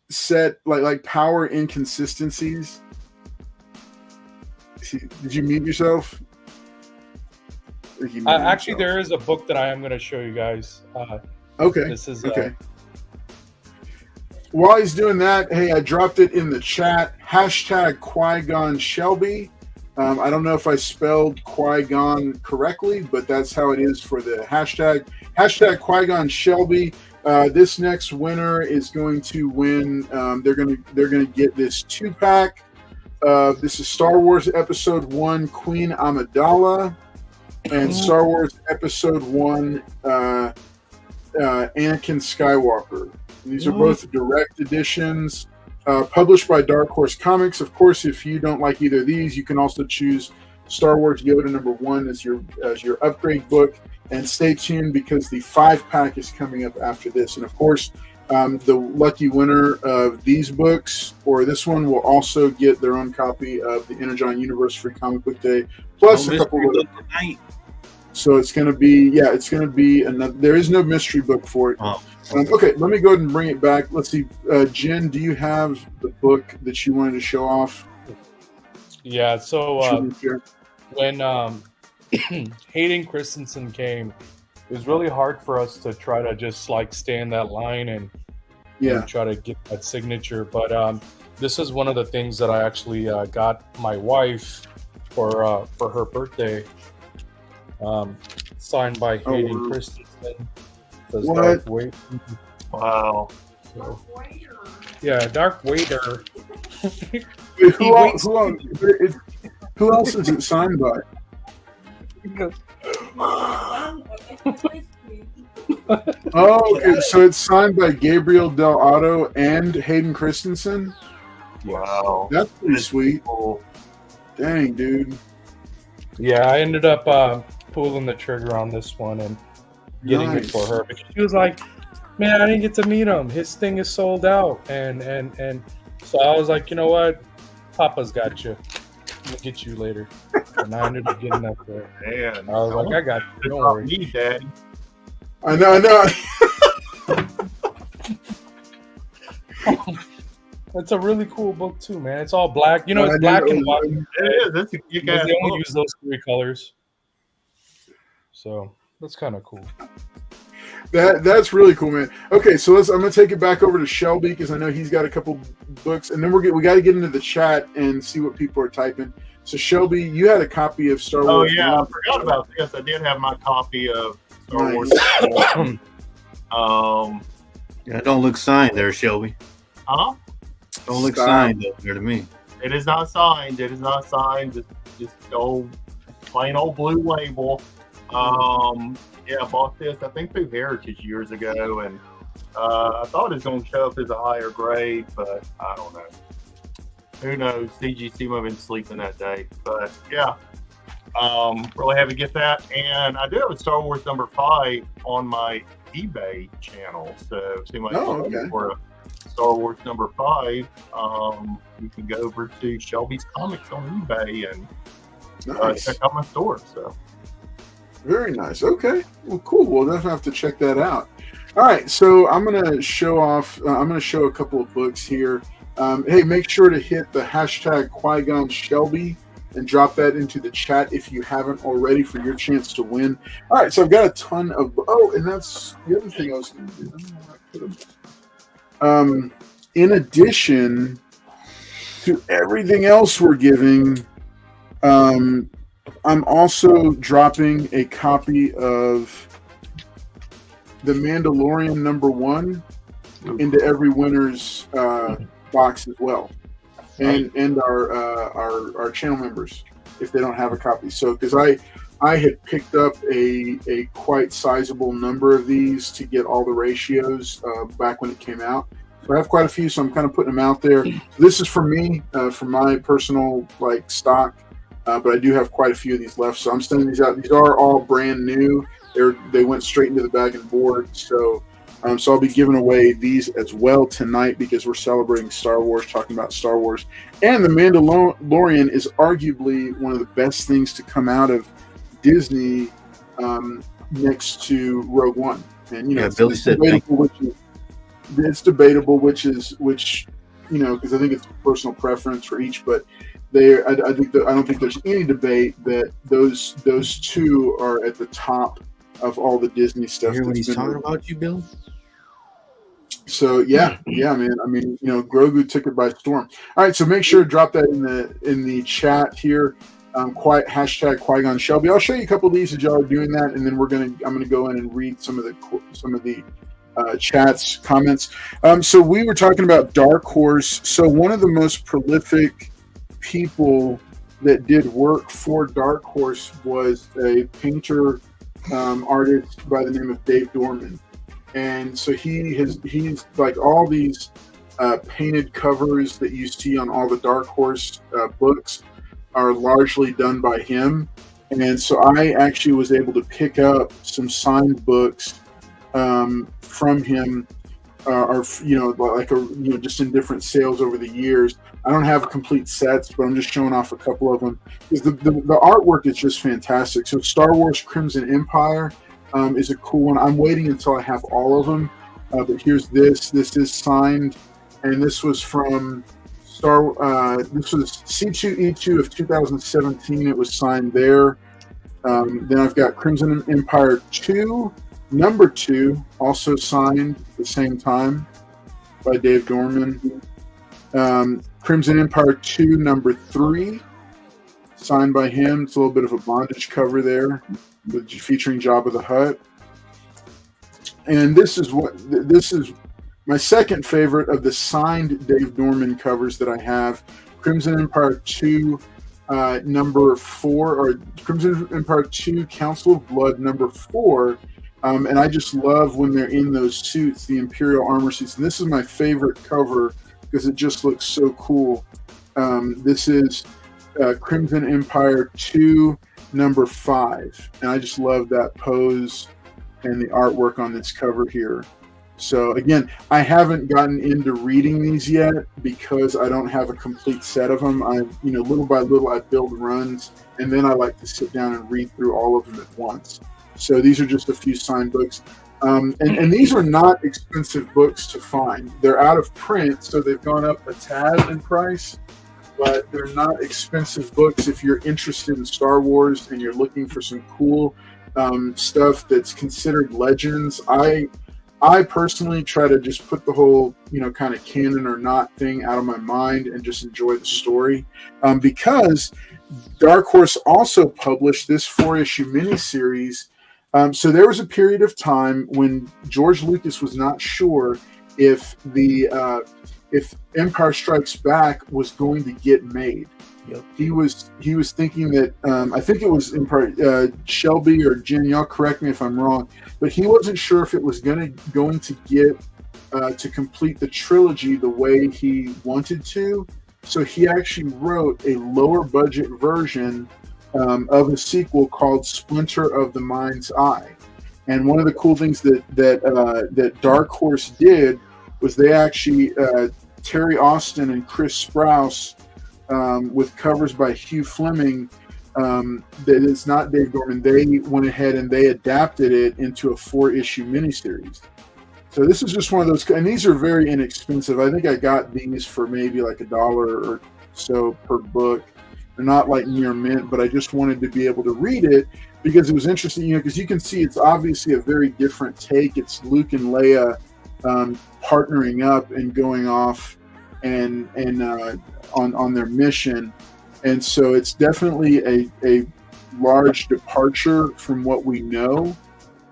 set, like power inconsistencies. Did you mute yourself?
Actually, there is a book that I am going to show you guys.
Okay.
This is
okay. While he's doing that, hey, I dropped it in the chat. Hashtag Qui-Gon Shelby. I don't know if I spelled Qui-Gon correctly, but that's how it is for the hashtag. Hashtag Qui-Gon Shelby. This next winner is going to win. They're gonna get this 2-pack. This is Star Wars Episode 1, Queen Amidala, and Star Wars Episode 1, Anakin Skywalker. And these are both direct editions, published by Dark Horse Comics. Of course, if you don't like either of these, you can also choose Star Wars Yoda #1 as your upgrade book. And stay tuned, because the 5-pack is coming up after this. And of course, the lucky winner of these books, or this one, will also get their own copy of the Energon Universe Free Comic Book Day, plus a couple of. So it's going to be another. There is no mystery book for it.
Oh.
Okay, let me go ahead and bring it back. Let's see, Jen, do you have the book that you wanted to show off?
Yeah. So when Hayden Christensen came, it was really hard for us to try to just like stay in that line and try to get that signature. But this is one of the things that I actually got my wife for her birthday. Signed by Hayden Christensen.
What?
Wow.
So, yeah, Darth Vader.
Wait, who else is it signed by? Oh, okay. So it's signed by Gabriel Del Otto and Hayden Christensen.
Wow.
That's pretty sweet. Dang, dude.
Yeah, I ended up pulling the trigger on this one and getting it for her, because she was like, man, I didn't get to meet him. His thing is sold out. And so I was like, you know what? Papa's got you. We'll get you later. and I ended up getting that there.
Man,
I was like, I got you. Don't worry.
Me, Daddy.
I know.
It's a really cool book too, man. It's all black. You know, it's black and white.
It is. It's a kick-ass
They only
book.
use those 3 colors. So that's kind of cool.
That's really cool, man. Okay, so I'm gonna take it back over to Shelby because I know he's got a couple books, and then we got to get into the chat and see what people are typing. So Shelby, you had a copy of Star Wars.
Oh yeah, I forgot about this. I did have my copy of Star Wars.
Yeah, don't look signed there, Shelby.
Huh?
Don't look
Stop.
signed up there to me.
It is not signed. It is not signed. Just old, plain old blue label. Yeah, I bought this, I think, through Heritage years ago, and I thought it was going to show up as a higher grade, but I don't know. Who knows? CGC might have been sleeping that day. But, yeah, really happy to get that. And I do have a Star Wars number 5 on my eBay channel. So, if somebody's looking for a Star Wars number 5, you can go over to Shelby's Comics on eBay and check out my store. So.
Very nice. Okay. Well, cool. We'll definitely have to check that out. All right. So I'm going to show off. I'm going to show a couple of books here. Hey, make sure to hit the hashtag Qui-Gon Shelby and drop that into the chat if you haven't already for your chance to win. All right. So I've got a ton of. Oh, and that's the other thing I was going to do. In addition to everything else we're giving, I'm also dropping a copy of The Mandalorian number 1 into every winner's box as well, and our channel members if they don't have a copy. So because I had picked up a quite sizable number of these to get all the ratios back when it came out. So I have quite a few, so I'm kind of putting them out there. This is for me, for my personal stock. But I do have quite a few of these left, so I'm sending these out. These are all brand new. They went straight into the bag and board. So I'll be giving away these as well tonight because we're celebrating Star Wars, talking about Star Wars. And The Mandalorian is arguably one of the best things to come out of Disney next to Rogue One. And,
Yeah, Billy said
it's debatable which because I think it's personal preference for each, but I don't think there's any debate that those two are at the top of all the Disney stuff.
You hear what he's talking about, you, Bill?
So yeah, man. I mean, Grogu took it by storm. All right, so make sure to drop that in the chat here. Hashtag Qui-Gon Shelby. I'll show you a couple of these as y'all are doing that, and then I'm gonna go in and read some of the chats comments. So we were talking about Dark Horse. So one of the most prolific people that did work for Dark Horse was a painter artist by the name of Dave Dorman, and so he's like all these painted covers that you see on all the Dark Horse books are largely done by him. And so I actually was able to pick up some signed books from him, just in different sales over the years. I don't have complete sets, but I'm just showing off a couple of them because the artwork is just fantastic. So Star Wars Crimson Empire is a cool one. I'm waiting until I have all of them, but here's this. This is signed, and this was from this was C2E2 of 2017. It was signed there. Then I've got Crimson Empire 2, number 2, also signed at the same time by Dave Dorman. Crimson Empire 2, number 3, signed by him. It's a little bit of a bondage cover there, featuring Jabba the Hutt. And this is my second favorite of the signed Dave Dorman covers that I have. Crimson Empire 2, number 4, or Crimson Empire 2, Council of Blood, number 4. And I just love when they're in those suits, the Imperial armor suits. And this is my favorite cover because it just looks so cool. This is Crimson Empire 2, number 5. And I just love that pose and the artwork on this cover here. So again, I haven't gotten into reading these yet because I don't have a complete set of them. I, little by little, I build runs, and then I like to sit down and read through all of them at once. So these are just a few signed books. And these are not expensive books to find. They're out of print, so they've gone up a tad in price, but they're not expensive books if you're interested in Star Wars and you're looking for some cool stuff that's considered legends. I personally try to just put the whole, kind of canon or not thing out of my mind and just enjoy the story. Because Dark Horse also published this 4-issue miniseries. So there was a period of time when George Lucas was not sure if Empire Strikes Back was going to get made.
Yep.
He was thinking that I think it was Shelby or Jen, y'all correct me if I'm wrong, but he wasn't sure if it was going to get to complete the trilogy the way he wanted to. So he actually wrote a lower budget version of a sequel called Splinter of the Mind's Eye. And one of the cool things that Dark Horse did was they actually Terry Austin and Chris Sprouse, with covers by Hugh Fleming, that it's not Dave Gorman. They went ahead and they adapted it into a 4-issue miniseries. So this is just one of those, and these are very inexpensive. I think I got these for maybe like $1 or so per book. They're not like near mint, but I just wanted to be able to read it because it was interesting, because you can see it's obviously a very different take. It's Luke and Leia partnering up and going off and on their mission, and so it's definitely a large departure from what we know,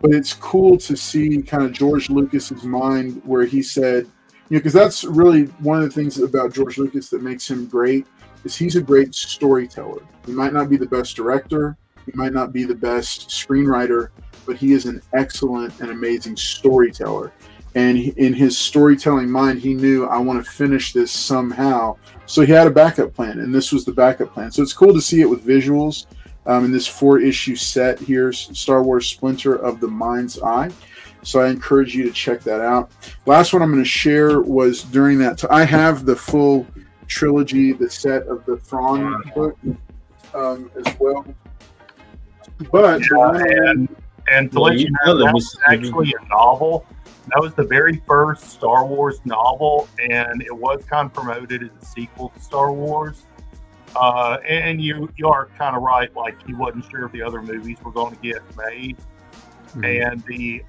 but it's cool to see kind of George Lucas's mind where he said, because that's really one of the things about George Lucas that makes him great is he's a great storyteller. He might not be the best director, he might not be the best screenwriter, but he is an excellent and amazing storyteller. And in his storytelling mind, he knew, I want to finish this somehow. So he had a backup plan, and this was the backup plan. So it's cool to see it with visuals in this 4-issue set here, Star Wars Splinter of the Mind's Eye. So I encourage you to check that out. Last one I'm going to share was during that time. I have the full trilogy, the set of the Thrawn book as well. But
and to let you know, that was actually a novel. That was the very first Star Wars novel, and it was kind of promoted as a sequel to Star Wars. And you are kind of right, like he wasn't sure if the other movies were going to get made. Mm-hmm. And the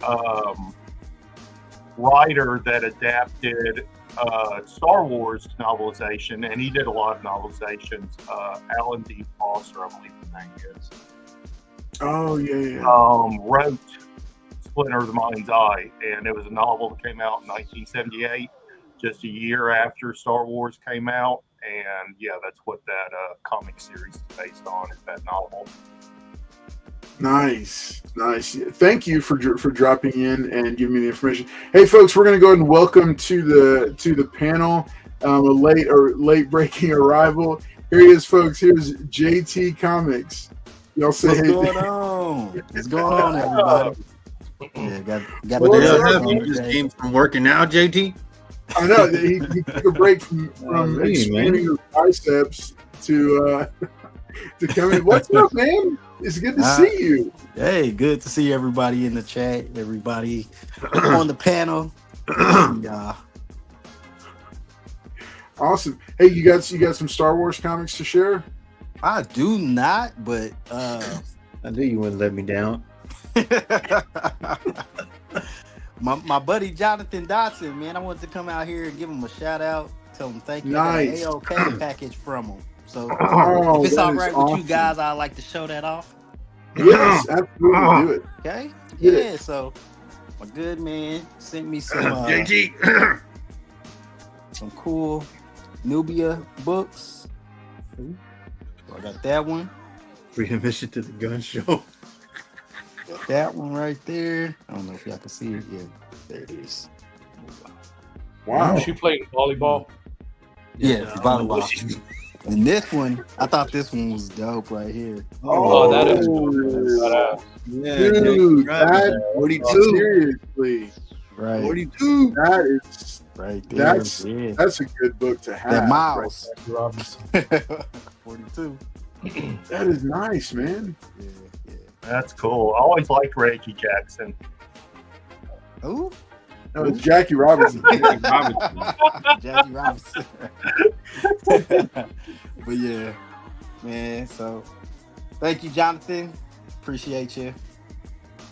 writer that adapted Star Wars novelization, and he did a lot of novelizations, Alan D. Foster, I believe his name is.
Oh, yeah.
Wrote Splinter of the Mind's Eye, and it was a novel that came out in 1978, just a year after Star Wars came out. And yeah, that's what that comic series is based on, is that novel.
Nice. Thank you for dropping in and giving me the information. Hey, folks, we're going to go ahead and welcome to the panel a late breaking arrival. Here he is, folks. Here's JT Comics. Y'all say
What's
hey.
Going on? What's going on, everybody? Yeah, got
you just came from working out, JT.
I know he took a break from expanding his biceps to come in. What's up, man? It's good to see you.
Hey, good to see everybody in the chat. Everybody on the panel.
Awesome. Hey, you got some Star Wars comics to share?
I do not, but
I knew you wouldn't let me down.
my buddy Jonathan Dotson, man, I wanted to come out here and give him a shout out. Tell him thank you.
Nice.
I got an AOK package from him. So if it's all right with you guys, I'd like to show that off.
Yes, absolutely. Do it.
Okay.
Get
Yeah.
it.
So my good man sent me some
JT.
some cool Nubia books. So I got that one.
Readmission to the gun show.
That one right there. I don't know if y'all can see it. Yeah, there it is.
Wow.
She played volleyball.
Yeah, volleyball. And this one, I thought this one was dope right here.
Oh, that is cool.
Yeah,
Dude, that
42.
seriously.
Right.
42.
That is
Right there.
that's a good book to have.
That Miles.
Jackie Robinson.
42.
That is nice, man.
Yeah.
That's cool. I always liked Reggie Jackson.
Who?
No, it's Jackie Robinson.
Jackie Robinson. But yeah, man. So thank you, Jonathan. Appreciate you.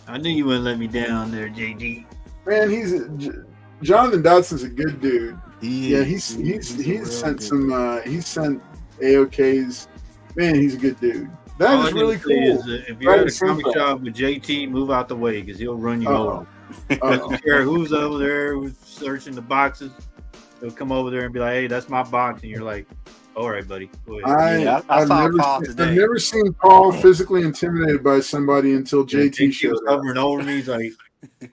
I knew you wouldn't let me down there, JD.
Man, Jonathan Dotson's a good dude. He's
real
sent
good
some he's sent AOKs. Man, he's a good dude. That
All
is
I
really
can say
cool.
is that if you're
Right,
at a comic
simple.
shop with JT, move out the way because he'll run you over.
Uh-oh.
I don't care who's over there who's searching the boxes. He'll come over there and be like, "Hey, that's my box," and you're like, "All right, buddy." Go ahead.
Yeah, I
I've
saw Paul
I've
today.
never seen Paul physically intimidated by somebody until JT
was
showed up.
hovering over me. He's like,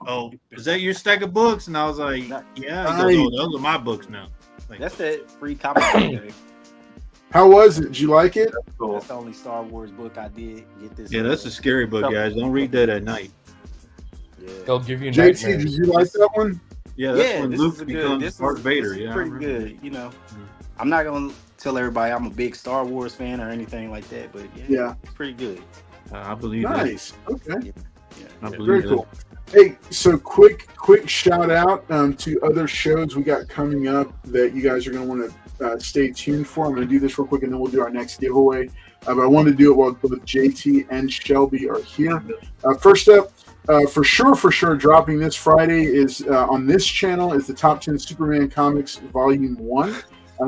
"Oh, is that your stack of books?" And I was like, "Yeah." He goes,
Nice.
"Oh, those are my books now." Like,
That's that free comic book day.
How was it? Did you like it?
Cool.
That's the only Star Wars book I did get this.
yeah, that's a scary book, guys. Don't read that at night.
Yeah.
They'll give you
JT, did
nightmares.
you like that one?
Yeah, that's
Yeah,
when
this
Luke
is a
becomes
good.
Darth Vader. Yeah, I
pretty
remember.
good. You know, I'm not gonna tell everybody I'm a big Star Wars fan or anything like that, but
Yeah.
it's pretty good.
I believe
Nice. Okay.
Yeah.
that. I
Very
believe
cool. Hey, so quick shout out to other shows we got coming up that you guys are going to want to stay tuned for. I'm going to do this real quick and then we'll do our next giveaway. But I want to do it while both JT and Shelby are here. First up, for sure, dropping this Friday is on this channel is the Top 10 Superman Comics Volume 1.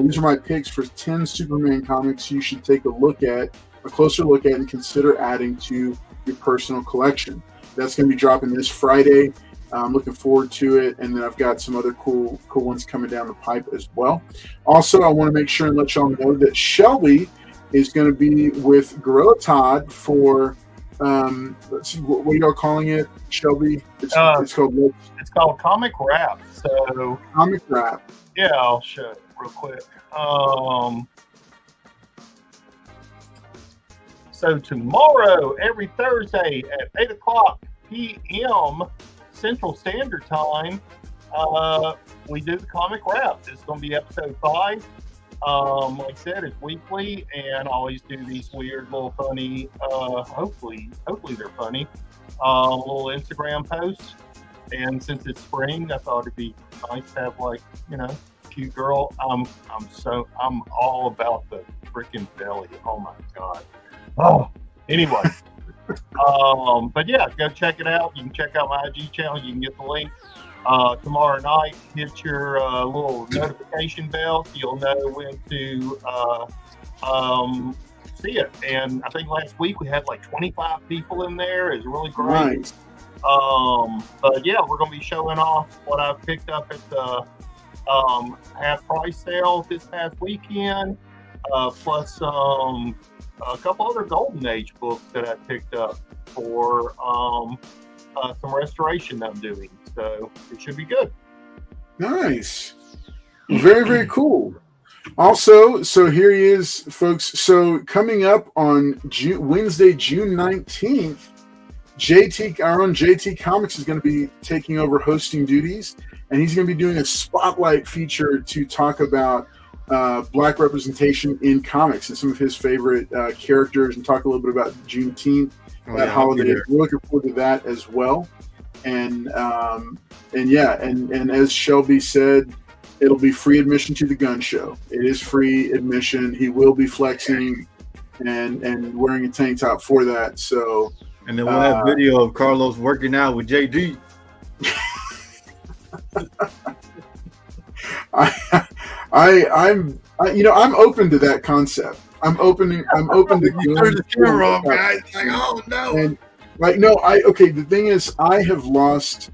These are my picks for 10 Superman comics you should take a closer look at and consider adding to your personal collection. That's going to be dropping this Friday. I'm looking forward to it, and then I've got some other cool ones coming down the pipe as well. Also, I want to make sure and let y'all know that Shelby is going to be with Gorilla Todd for let's see, what are y'all calling it, Shelby? It's
called Comic Wrap. So
Comic Wrap.
yeah, I'll show it real quick. So tomorrow, every Thursday at 8:00 p.m. Central Standard Time, we do the Comic Wrap. It's going to be episode 5. Like I said, it's weekly, and I always do these weird little funny, hopefully they're funny, little Instagram posts. And since it's spring, I thought it'd be nice to have, like, you know, cute girl. I'm all about the freaking belly. Oh my god. Oh, anyway. But yeah, go check it out. You can check out my IG channel. You can get the link. Tomorrow night, hit your little notification bell so you'll know when to see it. And I think last week we had like 25 people in there. It's really great.
Nice.
But yeah, we're going to be showing off what I picked up at the half price sale this past weekend, plus a couple other Golden Age books that I picked up for some restoration I'm doing. So it should be good.
Nice. Very, very cool. Also, so here he is, folks. So coming up on Wednesday, June 19th, our own JT Comics is going to be taking over hosting duties, and he's going to be doing a spotlight feature to talk about Black representation in comics and some of his favorite characters, and talk a little bit about Juneteenth, that holiday. We're looking forward to that as well. And as Shelby said, it'll be free admission to the gun show. It is free admission. He will be flexing and wearing a tank top for that. So,
and then we'll have video of Carlos working out with JD.
I'm open to that concept. I'm open to
You turned the camera off, guys. Like, oh no.
And the thing is, I have lost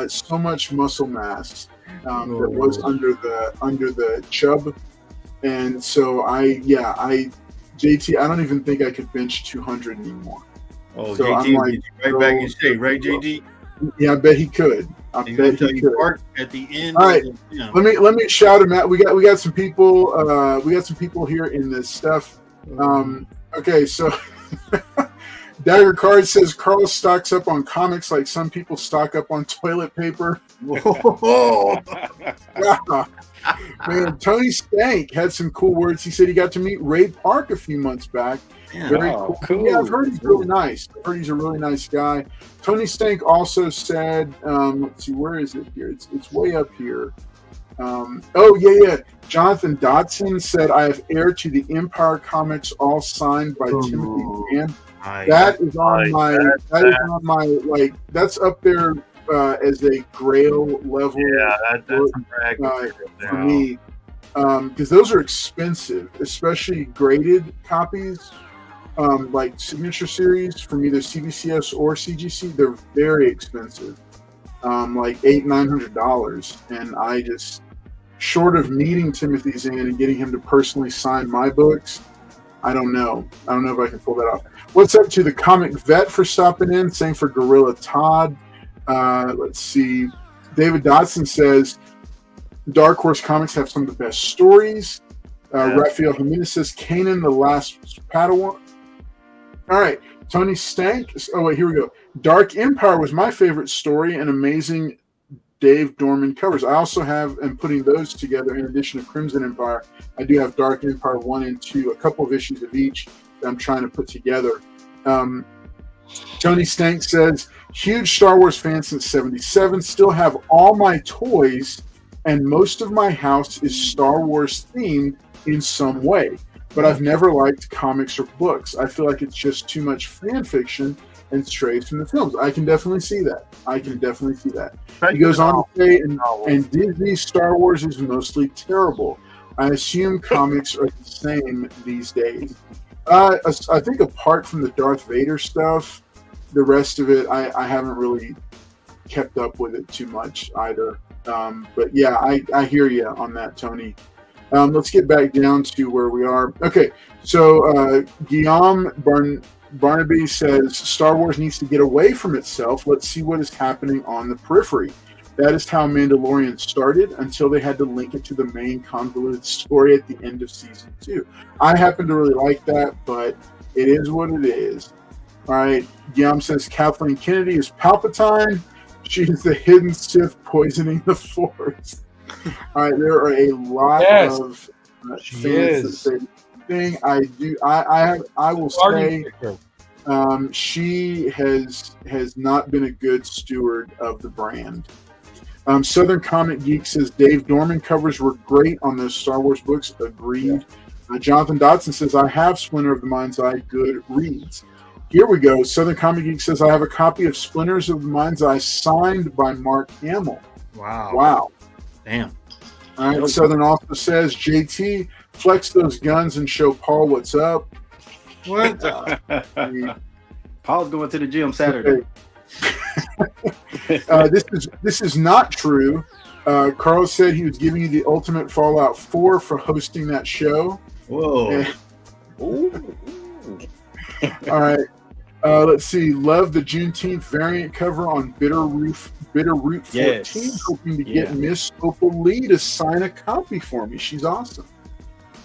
so much muscle mass that was under the chub, and so JT, I don't even think I could bench 200 anymore.
Oh,
so
JT will get you right back in shape, right, JD?
Yeah, I bet he could.
He's gonna tell you park at the end.
All right, let me shout him out. We got some people. We got some people here in this stuff. Okay, so Dagger Card says Carl stocks up on comics like some people stock up on toilet paper.
Whoa.
Wow. Man, Tony Stank had some cool words. He said he got to meet Ray Park a few months back. Very cool. Yeah, I've heard he's really nice. I've heard he's a really nice guy. Tony Stank also said, let's see, where is it here? It's way up here. Yeah. Jonathan Dodson said, I have heir to the Empire comics, all signed by Timothy Brand. That is on my like, that's up there as a Grail level.
Yeah, that's a brag
for me. Because those are expensive, especially graded copies. Like signature series from either CBCS or CGC, they're very expensive. Like $800-900, and I just, short of meeting Timothy Zahn and getting him to personally sign my books, I don't know if I can pull that off. What's up to the Comic Vet for stopping in? Same for Gorilla Todd. Let's see. David Dodson says Dark Horse Comics have some of the best stories. Raphael Jimenez says Kanan the Last Padawan. All right. Tony Stank. Oh, wait, here we go. Dark Empire was my favorite story and amazing Dave Dorman covers. I also have, and putting those together in addition to Crimson Empire, I do have Dark Empire 1 and 2, a couple of issues of each that I'm trying to put together. Tony Stank says, huge Star Wars fan since 77, still have all my toys, and most of my house is Star Wars themed in some way. But I've never liked comics or books. I feel like it's just too much fan fiction and strays from the films. I can definitely see that. He goes on to say, and Disney Star Wars is mostly terrible. I assume comics are the same these days. I think apart from the Darth Vader stuff, the rest of it, I haven't really kept up with it too much either. But yeah, I hear you on that, Tony. Let's get back down to where we are. Okay, so Guillaume Barnaby says Star Wars needs to get away from itself. Let's see what is happening on the periphery. That is how Mandalorian started until they had to link it to the main convoluted story at the end of season 2. I happen to really like that, but it is what it is. All right, Guillaume says Kathleen Kennedy is Palpatine. She's the hidden Sith poisoning the Force. All right, there are a lot of fans that say thing. I will say she has not been a good steward of the brand. Southern Comic Geek says Dave Dorman covers were great on those Star Wars books. Agreed. Jonathan Dodson says I have Splinter of the Mind's Eye. Good reads. Here we go. Southern Comic Geek says I have a copy of Splinters of the Mind's Eye signed by Mark Hamill. Wow.
Damn.
All right. Southern also says JT, flex those guns and show Paul what's up.
What?
Paul's going to the gym Saturday.
This is not true. Carl said he was giving you the ultimate Fallout 4 for hosting that show.
Whoa.
All right. Let's see. Love the Juneteenth variant cover on Bitterroot 14.
Yes.
Hoping to get Miss Opal Lee to sign a copy for me. She's awesome.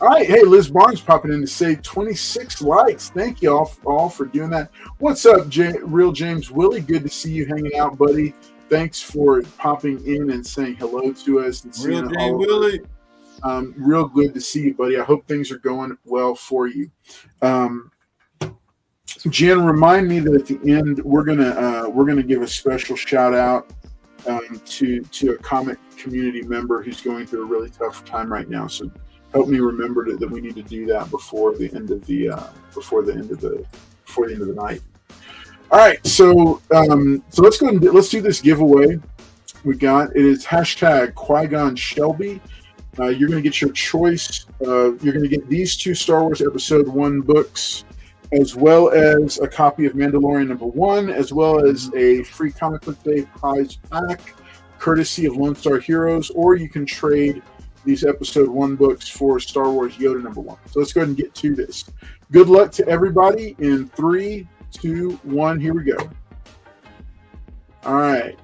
All right. Hey, Liz Barnes popping in to say 26 likes. Thank you all for doing that. What's up, Real James Willie? Good to see you hanging out, buddy. Thanks for popping in and saying hello to us. And
Real James Willie.
Real good to see you, buddy. I hope things are going well for you. Jen, remind me that at the end we're gonna give a special shout out to a comic community member who's going through a really tough time right now. So help me remember that we need to do that before the end of the night. All right, so let's go and let's do this giveaway. We got it is hashtag Qui-Gon Shelby. You're going to get your choice. You're going to get these 2 Star Wars Episode 1 books, as well as a copy of Mandalorian #1, as well as a free Comic Book Day prize pack, courtesy of Lone Star Heroes, or you can trade these Episode 1 books for Star Wars Yoda #1. So let's go ahead and get to this. Good luck to everybody in 3, 2, 1. Here we go. All right.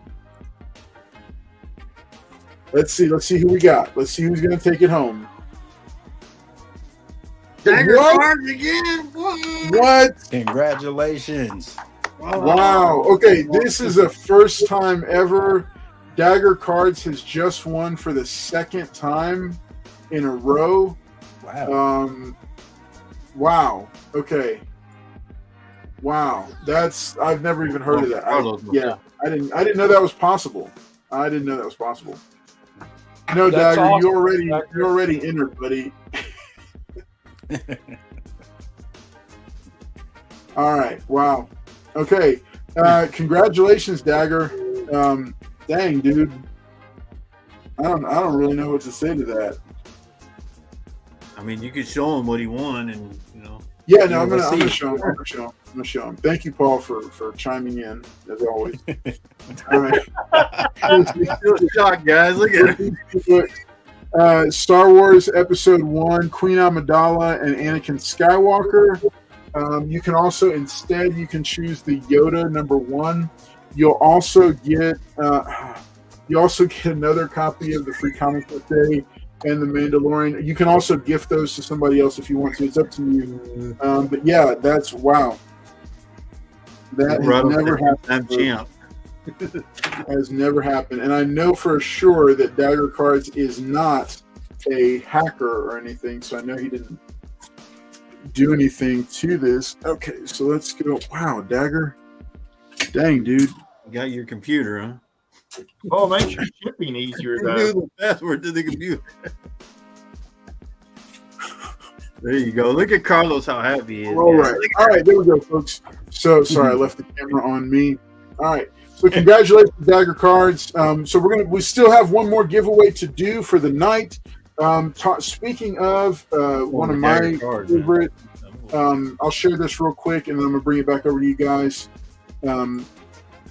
Let's see who we got. Let's see who's going to take it home.
Dagger
What?
cards again? What?
What?
Congratulations.
Wow. Okay, this is the first time ever Dagger Cards has just won for the second time in a row.
Wow.
Wow. Okay. Wow. I've never even heard of that. I didn't know that was possible. I didn't know that was possible. No,
That's
Dagger,
awesome.
you're already entered, buddy. All right. Wow. Okay. Congratulations, Dagger. Dang, dude. I don't really know what to say to that.
I mean, you could show him what he won, and
Yeah, no, I'm gonna show him. I'm gonna show him. Thank you, Paul, for chiming in as always. All right.
Still shocked, guys. Look at it.
Star Wars Episode 1, Queen Amidala and Anakin Skywalker. You can also you can choose the Yoda #1. You'll also get another copy of the Free Comic Book Day and the Mandalorian. You can also gift those to somebody else if you want to. It's up to you. But yeah, that's wow. That has never happened.
I'm champ.
Has never happened, and I know for sure that Dagger Cards is not a hacker or anything, so I know he didn't do anything to this. Okay, so let's go. Wow, Dagger. Dang, dude.
You got your computer, huh?
Oh, it makes your shipping easier,
You
though.
knew the password to the computer. There you go. Look at Carlos, how happy he is.
All right, there we go, folks. So sorry, I left the camera on me. All right. So congratulations, Dagger Cards. So we still have one more giveaway to do for the night. Speaking of one of my favorite, I'll share this real quick, and then I'm gonna bring it back over to you guys.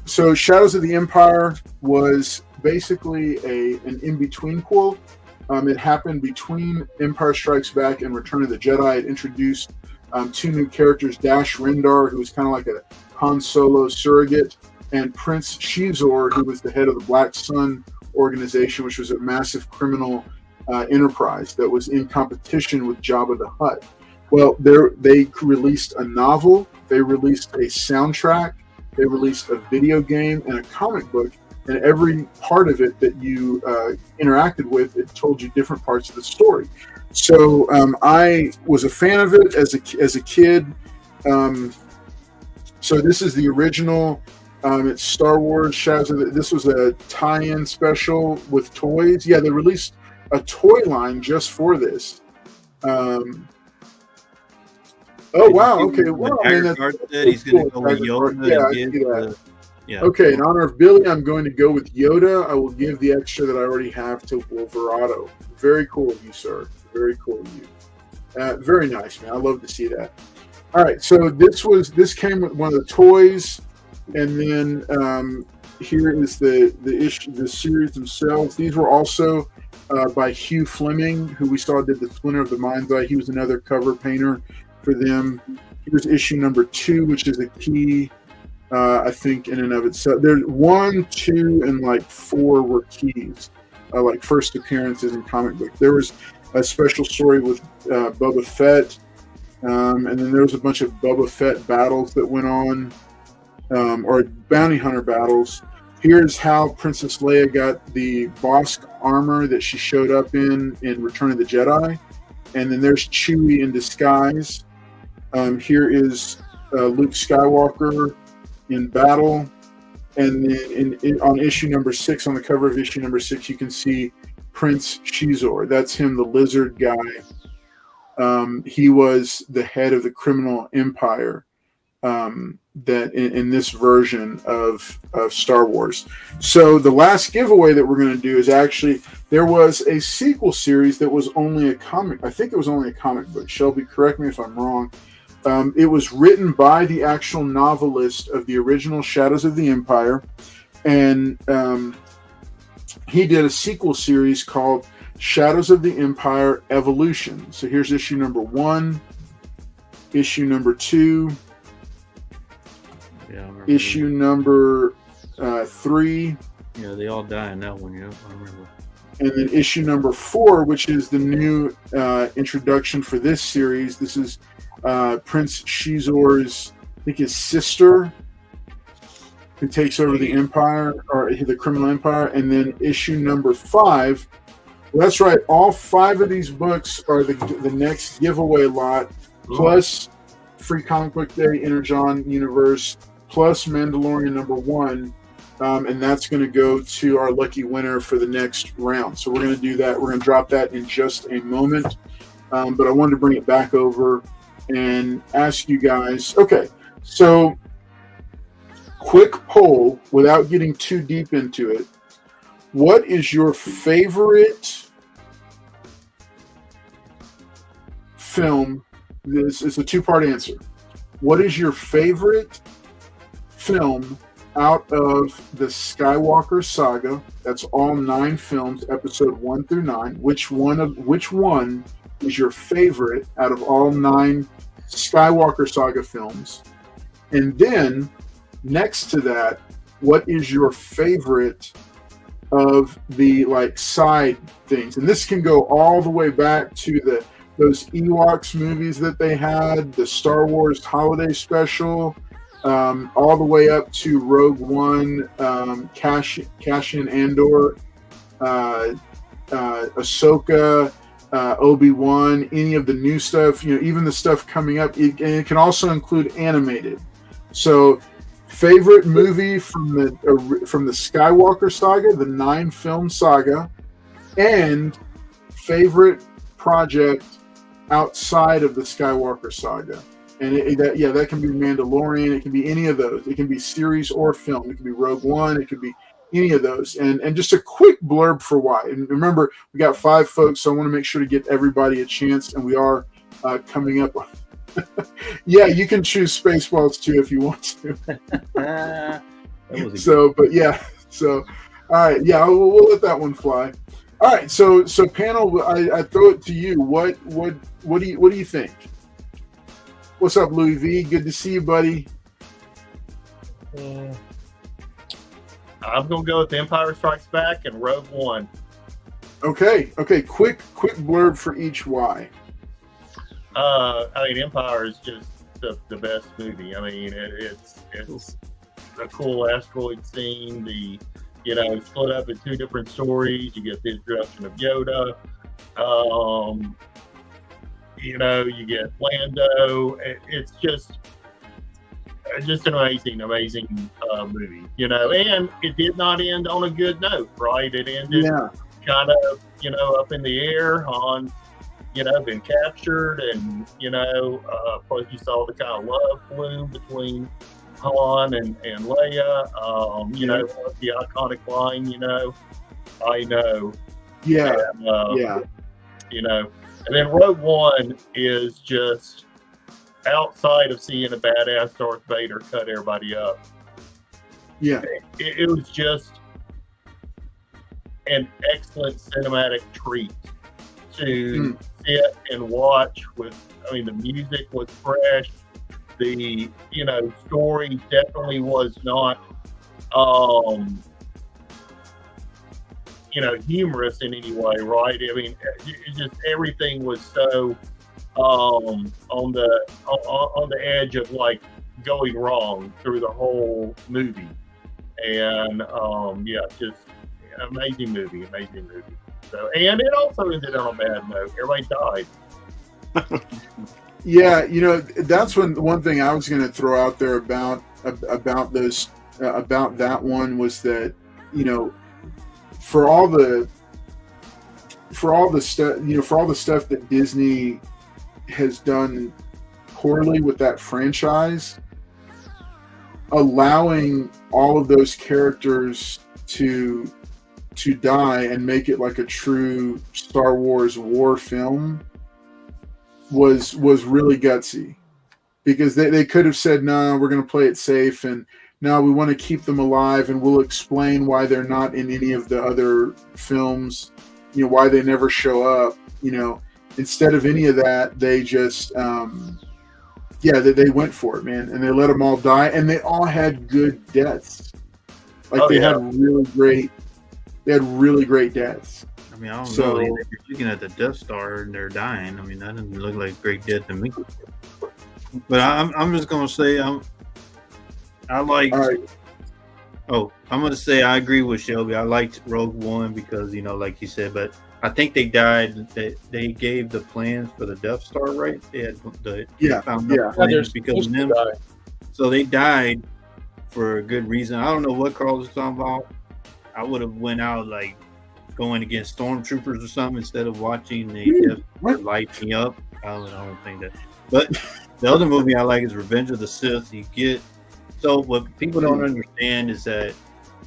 So Shadows of the Empire was basically an in-between quote. It happened between Empire Strikes Back and Return of the Jedi. It introduced two new characters, Dash Rendar, who was kind of like a Han Solo surrogate, and Prince Shizor, who was the head of the Black Sun organization, which was a massive criminal enterprise that was in competition with Jabba the Hutt. Well, they released a novel, they released a soundtrack, they released a video game and a comic book, and every part of it that you interacted with, it told you different parts of the story. So I was a fan of it as a kid. So this is the original. It's Star Wars Shadows of this was a tie-in special with toys. Yeah, they released a toy line just for this. Oh wow! Okay, well, I mean,
he's going to go with Yoda.
Yeah, I see that. Yeah. Okay, in honor of Billy, I'm going to go with Yoda. I will give the extra that I already have to Wolverado. Very cool of you, sir. Very cool of you. Very nice, man. I love to see that. All right, so this came with one of the toys, and then here is the series themselves. These were also by Hugh Fleming, who we saw did the Splinter of the Mind's Eye. He was another cover painter for them. Here's issue number 2, which is a key, I think, in and of itself. There's 1, 2, and like 4 were keys, like first appearances in comic book. There was a special story with Boba Fett, and then there was a bunch of Boba Fett battles that went on, or bounty hunter battles. Here's how Princess Leia got the Bosk armor that she showed up in Return of the Jedi. And then there's Chewie in disguise. Here is Luke Skywalker in battle. And then on issue number 6, on the cover of issue number 6, you can see Prince Shizor. That's him, the lizard guy. He was the head of the criminal empire that in this version of Star Wars. So the last giveaway that we're going to do is actually, there was a sequel series that was only a comic. I think it was only a comic book. Shelby, correct me if I'm wrong. It was written by the actual novelist of the original Shadows of the Empire, and he did a sequel series called Shadows of the Empire Evolution. So here's issue number 1, issue number 2, issue number 3.
Yeah, they all die in that one. Yeah, I remember.
And then issue number 4, which is the new introduction for this series. This is Prince Shizor's, I think, his sister, who takes over the empire, or the criminal empire. And then issue number 5. Well, that's right. All 5 of these books are the next giveaway lot, plus Free Comic Book Day, Energon Universe, plus Mandalorian number 1. And that's going to go to our lucky winner for the next round. So we're going to do that. We're going to drop that in just a moment. But I wanted to bring it back over and ask you guys. Okay, so quick poll without getting too deep into it. What is your favorite film? This is a 2-part answer. What is your favorite film out of the Skywalker saga? That's all 9 films, episode 1 through 9. Which one is your favorite out of all 9 Skywalker saga films? And then next to that, what is your favorite of the side things? And this can go all the way back to those Ewoks movies that they had, the Star Wars holiday special, all the way up to Rogue One, Cassian Andor, Ahsoka, Obi-Wan, any of the new stuff, even the stuff coming up. And it can also include animated. So favorite movie from the Skywalker saga, the 9-film saga, and favorite project outside of the Skywalker saga. And that can be Mandalorian. It can be any of those. It can be series or film. It can be Rogue One. It could be any of those. And just a quick blurb for why. And remember, we got 5 folks, so I want to make sure to get everybody a chance. And we are coming up. Yeah, you can choose Spaceballs too if you want to. So all right, yeah, we'll let that one fly. All right, so panel, I throw it to you. What do you think? What's up, Louis V? Good to see you, buddy.
I'm gonna go with Empire Strikes Back and Rogue One.
Okay. Quick blurb for each. Why?
Empire is just the best movie. It's a cool asteroid scene. Split up in 2 different stories. You get the introduction of Yoda. You get Lando. It's just an amazing movie. And it did not end on a good note, right? It ended kind of, up in the air. Han, been captured, and plus you saw the kind of love bloom between Han and Leia. The iconic line, I know.
Yeah.
And, and then Rogue One is just outside of seeing a badass Darth Vader cut everybody up.
Yeah.
It was just an excellent cinematic treat to sit and watch the music was fresh. The, story definitely was not, humorous in any way, right? It just everything was so on the edge of going wrong through the whole movie, and just amazing movie. So, and it also ended on a bad note. Everybody died.
Yeah, that's one thing I was going to throw out there about those about that one was that for all the stuff that Disney has done poorly with that franchise, allowing all of those characters to die and make it like a true Star Wars war film was really gutsy, because they could have said, no, we're going to play it safe, and no, we want to keep them alive, and we'll explain why they're not in any of the other films, why they never show up. Instead of any of that, they just they went for it, man, and they let them all die, and they all had good deaths. Had really great deaths.
mean, I don't
So-
know. You're looking at the Death Star and they're dying. I mean, that doesn't look like great death to me. But I'm just gonna say I like.
All right.
Oh, I'm gonna say I agree with Shelby. I liked Rogue One because like you said, but I think they died. They gave the plans for the Death Star, right? They had they found the plans because of them. So they died for a good reason. I don't know what Carl was talking about. I would have went out like going against stormtroopers or something instead of watching the light me up. I don't think that. But the other movie I like is Revenge of the Sith. So what people don't understand is that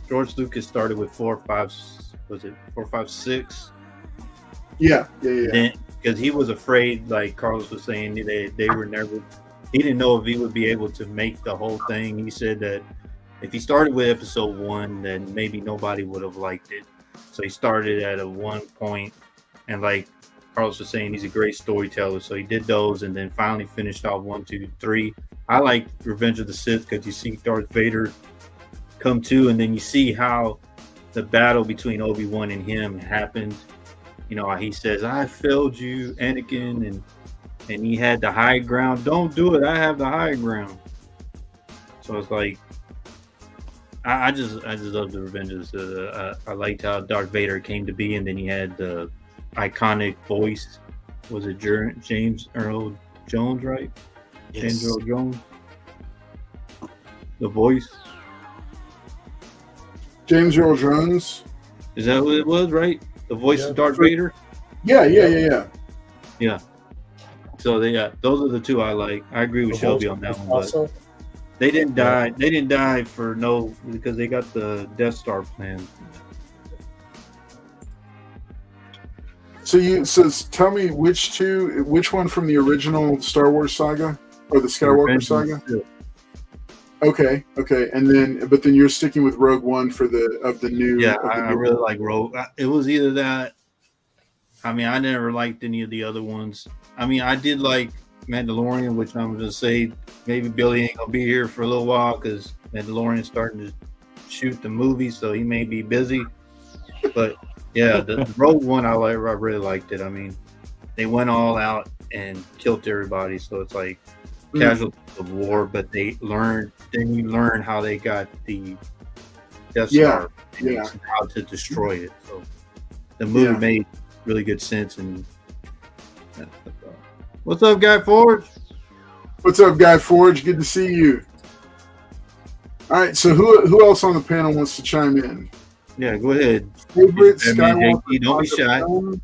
George Lucas started with 4, 5, 6?
Yeah.
Because he was afraid, like Carlos was saying, they were never. He didn't know if he would be able to make the whole thing. He said that if he started with episode 1, then maybe nobody would have liked it. So he started at a 1 point, and like Carlos was saying, he's a great storyteller. So he did those, and then finally finished off 1, 2, 3. I like Revenge of the Sith because you see Darth Vader come to, and then you see how the battle between Obi-Wan and him happened. He says, "I failed you, Anakin," and he had the high ground. Don't do it. I have the high ground. So it's like, I just love the Revenge of the Sith. I liked how Darth Vader came to be, and then he had the iconic voice. Was it James Earl Jones, right?
Yes.
James Earl Jones. The voice.
James Earl Jones.
Is that what it was, right? The voice of Darth Vader?
Yeah.
Yeah. So those are the two I like. I agree with Shelby on that one.
Also,
But they didn't die. They didn't die because they got the Death Star plan.
So tell me which one from the original Star Wars saga or the Skywalker
Revenge
saga?
of the Sith.
Okay, and but then you're sticking with Rogue One for the new.
Yeah, I really like Rogue. It was either that. I mean, I never liked any of the other ones. I mean, I did like Mandalorian, which I'm going to say maybe Billy ain't going to be here for a little while because Mandalorian's starting to shoot the movie, so he may be busy. But yeah, the Rogue One, I really liked it. I mean, they went all out and killed everybody, so it's like casualties of war, but you learn how they got the Death Star and how to destroy it. So the movie made really good sense. And what's up, Guy Forge?
What's up, Guy Forge? Good to see you. All right, so who else on the panel wants to chime in?
Yeah, go ahead.
Favorite
Skywalker,
Skywalker
don't be shy.
film,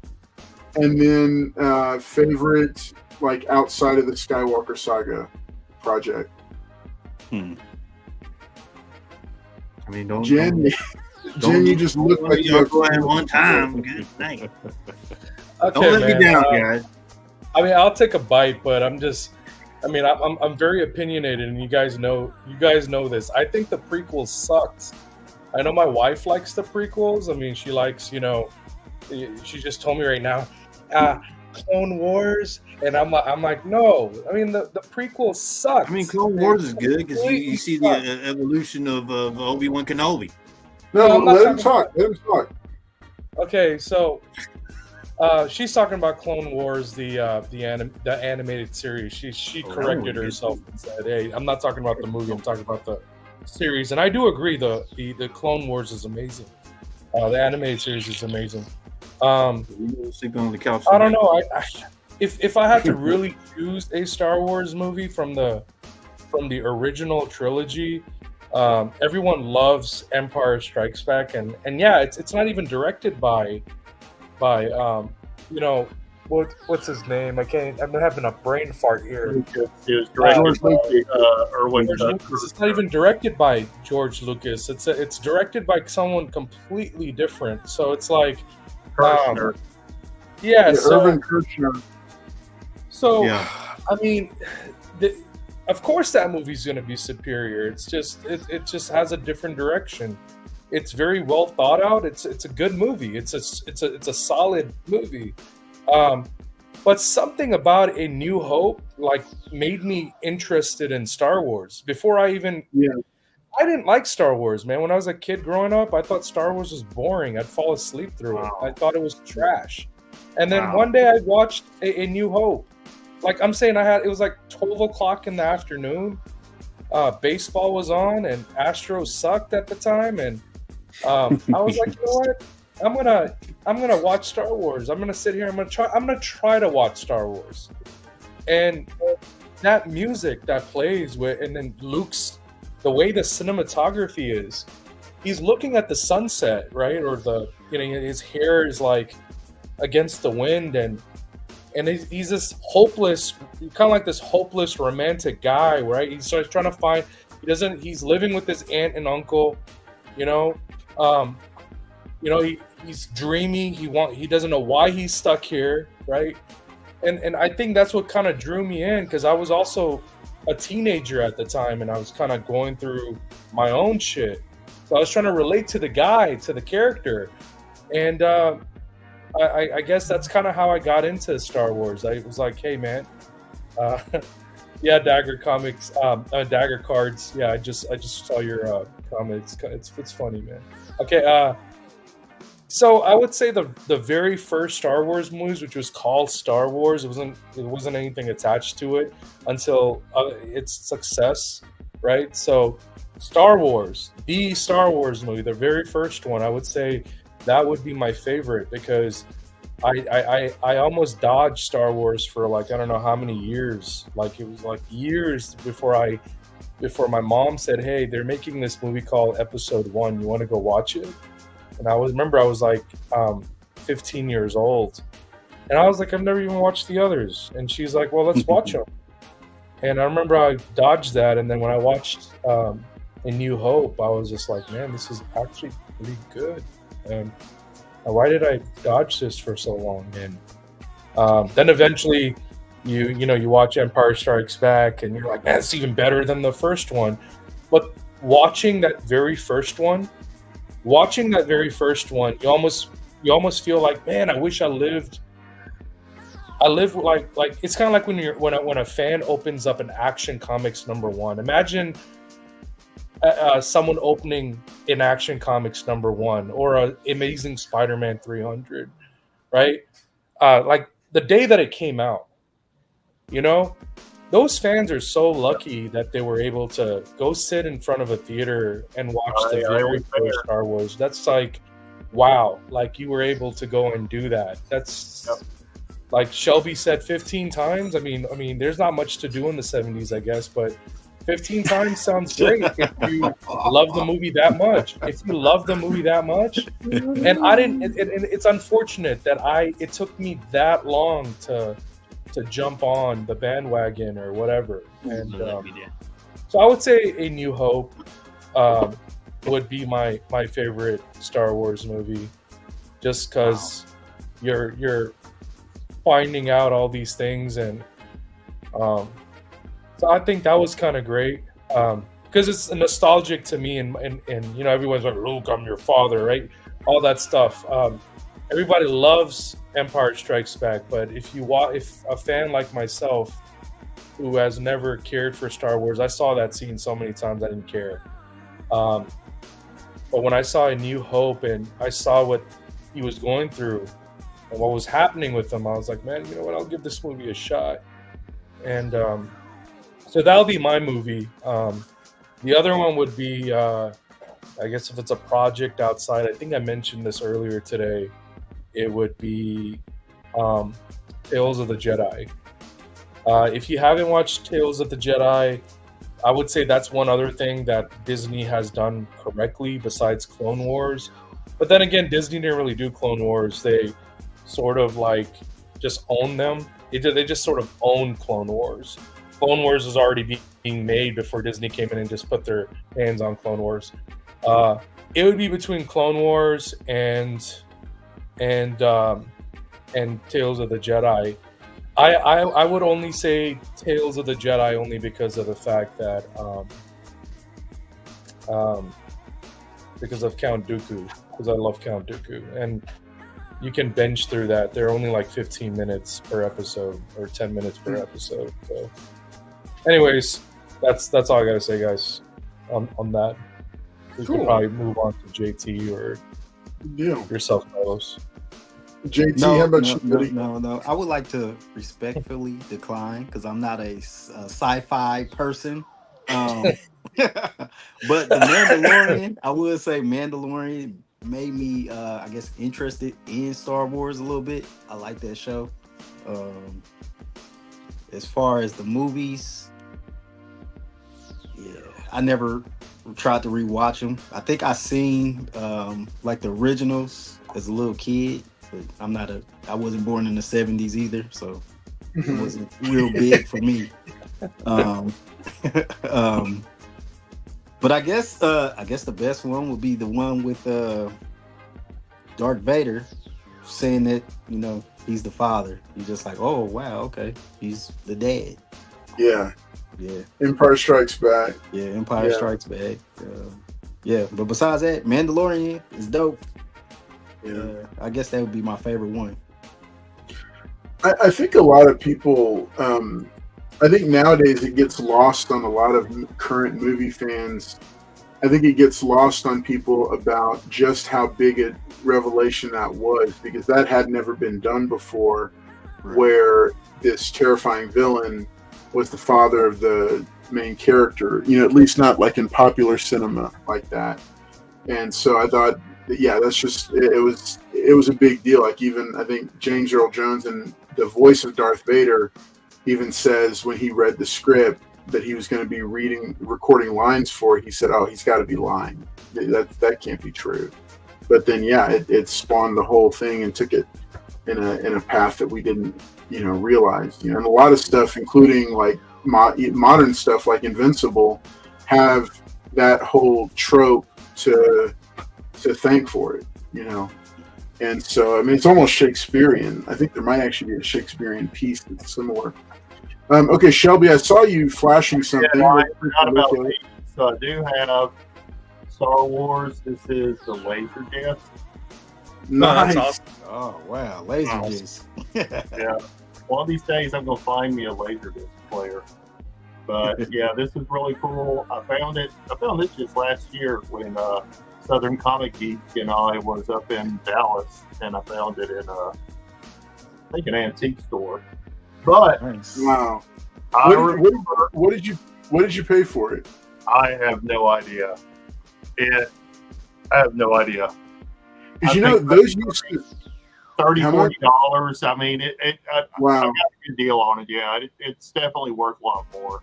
and then favorite like outside of the Skywalker saga project.
I mean, don't
Jen, you just look like
you're going one time. Good night.
okay,
Don't let me down, guys.
I mean, I'll take a bite, but I'm very opinionated, and you guys know this. I think the prequels sucked. I know my wife likes the prequels. I mean, she likes, she just told me right now, Clone Wars, and I'm like, no. I mean, the prequels suck.
I mean, Clone Wars is good because you see the evolution of Obi-Wan Kenobi.
No, let him talk. Let him talk.
Okay, so she's talking about Clone Wars, the animated series. She corrected herself and said, "Hey, I'm not talking about the movie. I'm talking about the series." And I do agree. The Clone Wars is amazing. The animated series is amazing.
Sleeping on the couch.
I don't know. If I had to really choose a Star Wars movie from the original trilogy, everyone loves Empire Strikes Back, and yeah, it's not even directed by what's his name? I'm having a brain fart here.
It was directed by Erwin.
It's not even directed by George Lucas. It's directed by someone completely different. So it's like,
Kirshner.
Irvin Kershner.
So, yeah. I mean, of course that movie's going to be superior. It's just it just has a different direction. It's very well thought out. It's a good movie. It's a solid movie. But something about A New Hope made me interested in Star Wars before I even I didn't like Star Wars, man. When I was a kid growing up, I thought Star Wars was boring. I'd fall asleep through it. I thought it was trash. And then one day I watched a New Hope. Like I'm saying, it was like 12 o'clock in the afternoon. Baseball was on, and Astros sucked at the time. And I was like, you know what? I'm gonna watch Star Wars. I'm gonna sit here. I'm gonna try to watch Star Wars. And that music that plays with, and then Luke's, the way the cinematography is, he's looking at the sunset, right? Or his hair is like against the wind, and he's this hopeless, kind of like this hopeless romantic guy, right? He's trying to find, he's living with his aunt and uncle, he's dreamy. He doesn't know why he's stuck here, right? And I think that's what kind of drew me in, because I was also a teenager at the time, and I was kind of going through my own shit. So I was trying to relate to the guy, to the character, and I guess that's kind of how I got into Star Wars. I was like, hey man, yeah, Dagger Comics, Dagger Cards. Yeah, I just saw your comment. It's funny, man. Okay, so I would say the very first Star Wars movies, which was called Star Wars, it wasn't anything attached to it until its success, right? So Star Wars, the Star Wars movie, the very first one, I would say that would be my favorite, because I almost dodged Star Wars for like, I don't know how many years. Like it was like years before my mom said, hey, they're making this movie called Episode 1. You want to go watch it? And I remember I was like 15 years old. And I was like, I've never even watched the others. And she's like, well, let's watch them. And I remember I dodged that. And then when I watched A New Hope, I was just like, man, this is actually pretty good. And why did I dodge this for so long? And then eventually you watch Empire Strikes Back, and you're like, man, it's even better than the first one. But watching that very first one, you almost feel like, man, I wish I lived like it's kind of like when a fan opens up an Action Comics #1. Imagine someone opening an Action Comics #1 or a Amazing Spider-Man 300, right? Like the day that it came out, those fans are so lucky that they were able to go sit in front of a theater and watch the very first Star Wars. That's like, wow, like you were able to go and do that. That's like Shelby said 15 times. I mean, there's not much to do in the 70s, I guess, but 15 times sounds great if you love the movie that much. And I didn't, and it's unfortunate that it took me that long to jump on the bandwagon or whatever. And so I would say A New Hope would be my favorite Star Wars movie, just because you're finding out all these things, and so I think that was kind of great, because it's nostalgic to me, and everyone's like, Luke, I'm your father, right? All that stuff. Everybody loves Empire Strikes Back, but if a fan like myself who has never cared for Star Wars, I saw that scene so many times I didn't care. But when I saw A New Hope and I saw what he was going through and what was happening with him, I was like, man, you know what? I'll give this movie a shot. And so that'll be my movie. The other one would be, I guess if it's a project outside, I think I mentioned this earlier today, it would be Tales of the Jedi. If you haven't watched Tales of the Jedi, I would say that's one other thing that Disney has done correctly besides Clone Wars. But then again, Disney didn't really do Clone Wars. They sort of like just own them. They just sort of own Clone Wars. Clone Wars was already being made before Disney came in and just put their hands on Clone Wars. It would be between Clone Wars and Tales of the Jedi. I would only say Tales of the Jedi only because of the fact that because of Count Dooku, because I love Count Dooku, and you can binge through that. They're only like 15 minutes per episode or 10 minutes per episode. So anyways, that's all I gotta say, guys. on that. We
Cool.
could probably move on to JT or
Yeah.
yourself, Carlos.
JT, how about you, buddy?
No. I would like to respectfully decline because I'm not a sci-fi person. But the Mandalorian, I would say Mandalorian made me, I guess, interested in Star Wars a little bit. I like that show. As far as the movies, yeah, I never tried to rewatch them. I think I seen like the originals as a little kid, but I wasn't born in the 70s either, so it wasn't real big for me. But I guess the best one would be the one with Darth Vader saying that, you know, he's the father. You're just like, oh wow, okay, he's the dad.
Yeah.
Yeah.
Empire Strikes Back.
Yeah, Empire Strikes Back. Yeah, but besides that, Mandalorian is dope.
Yeah.
I guess that would be my favorite one.
I think a lot of people, I think nowadays it gets lost on a lot of current movie fans. I think it gets lost on people about just how big a revelation that was, because that had never been done before, where this terrifying villain was the father of the main character, you know, at least not like in popular cinema like that. And so I thought, that's just, it was a big deal. Like, even I think James Earl Jones, and the voice of Darth Vader, even says when he read the script that he was going to be recording lines for it, he said, oh, he's got to be lying. That can't be true. But then, it spawned the whole thing and took it in a path that we didn't, realize. And a lot of stuff, including like modern stuff like Invincible, have that whole trope to thank for it, And so, I mean, it's almost Shakespearean. I think there might actually be a Shakespearean piece that's similar. Okay, Shelby, I saw you flashing something.
Yeah, I forgot about these. So I do have Star Wars. This is the Laserdisc.
Nice.
That's awesome.
Oh wow, Laserdisc.
Yeah. One of these days I'm gonna find me a Laserdisc player. But yeah, this is really cool. I found it just last year when Southern Comic Geek and I was up in Dallas, and I found it in I think an antique store. But
Nice.
Wow.
I
What did you pay for it?
I have no idea. I have no idea.
Because those used to.
$30-$40. I mean,
Wow.
I got a good deal on it. Yeah, it's definitely worth a lot more.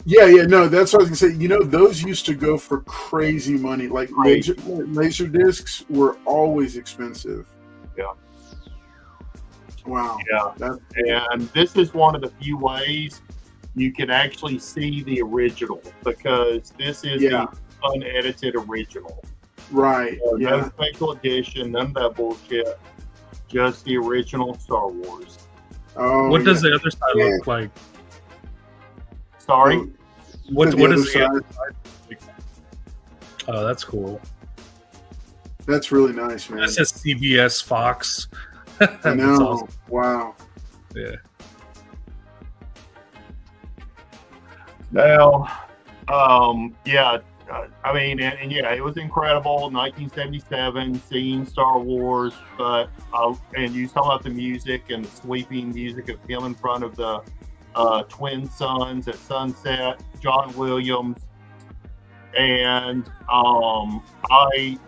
Yeah, no, that's what I was gonna say. Those used to go for crazy money. Like laser discs were always expensive.
Yeah.
Wow.
Yeah. And this is one of the few ways you can actually see the original, because this is the unedited original.
Right.
No special edition, none of that bullshit. Just the original Star Wars.
Oh,
What does the other side look like?
Sorry?
What
the
is
other
the other side look like? Oh, that's cool.
That's really nice, man.
That says CBS Fox.
I
That's
know.
awesome.
Wow.
Yeah.
Now, I mean, and it was incredible. 1977, seeing Star Wars, but and you talk about the music and the sweeping music of him in front of the twin suns at sunset, John Williams, and I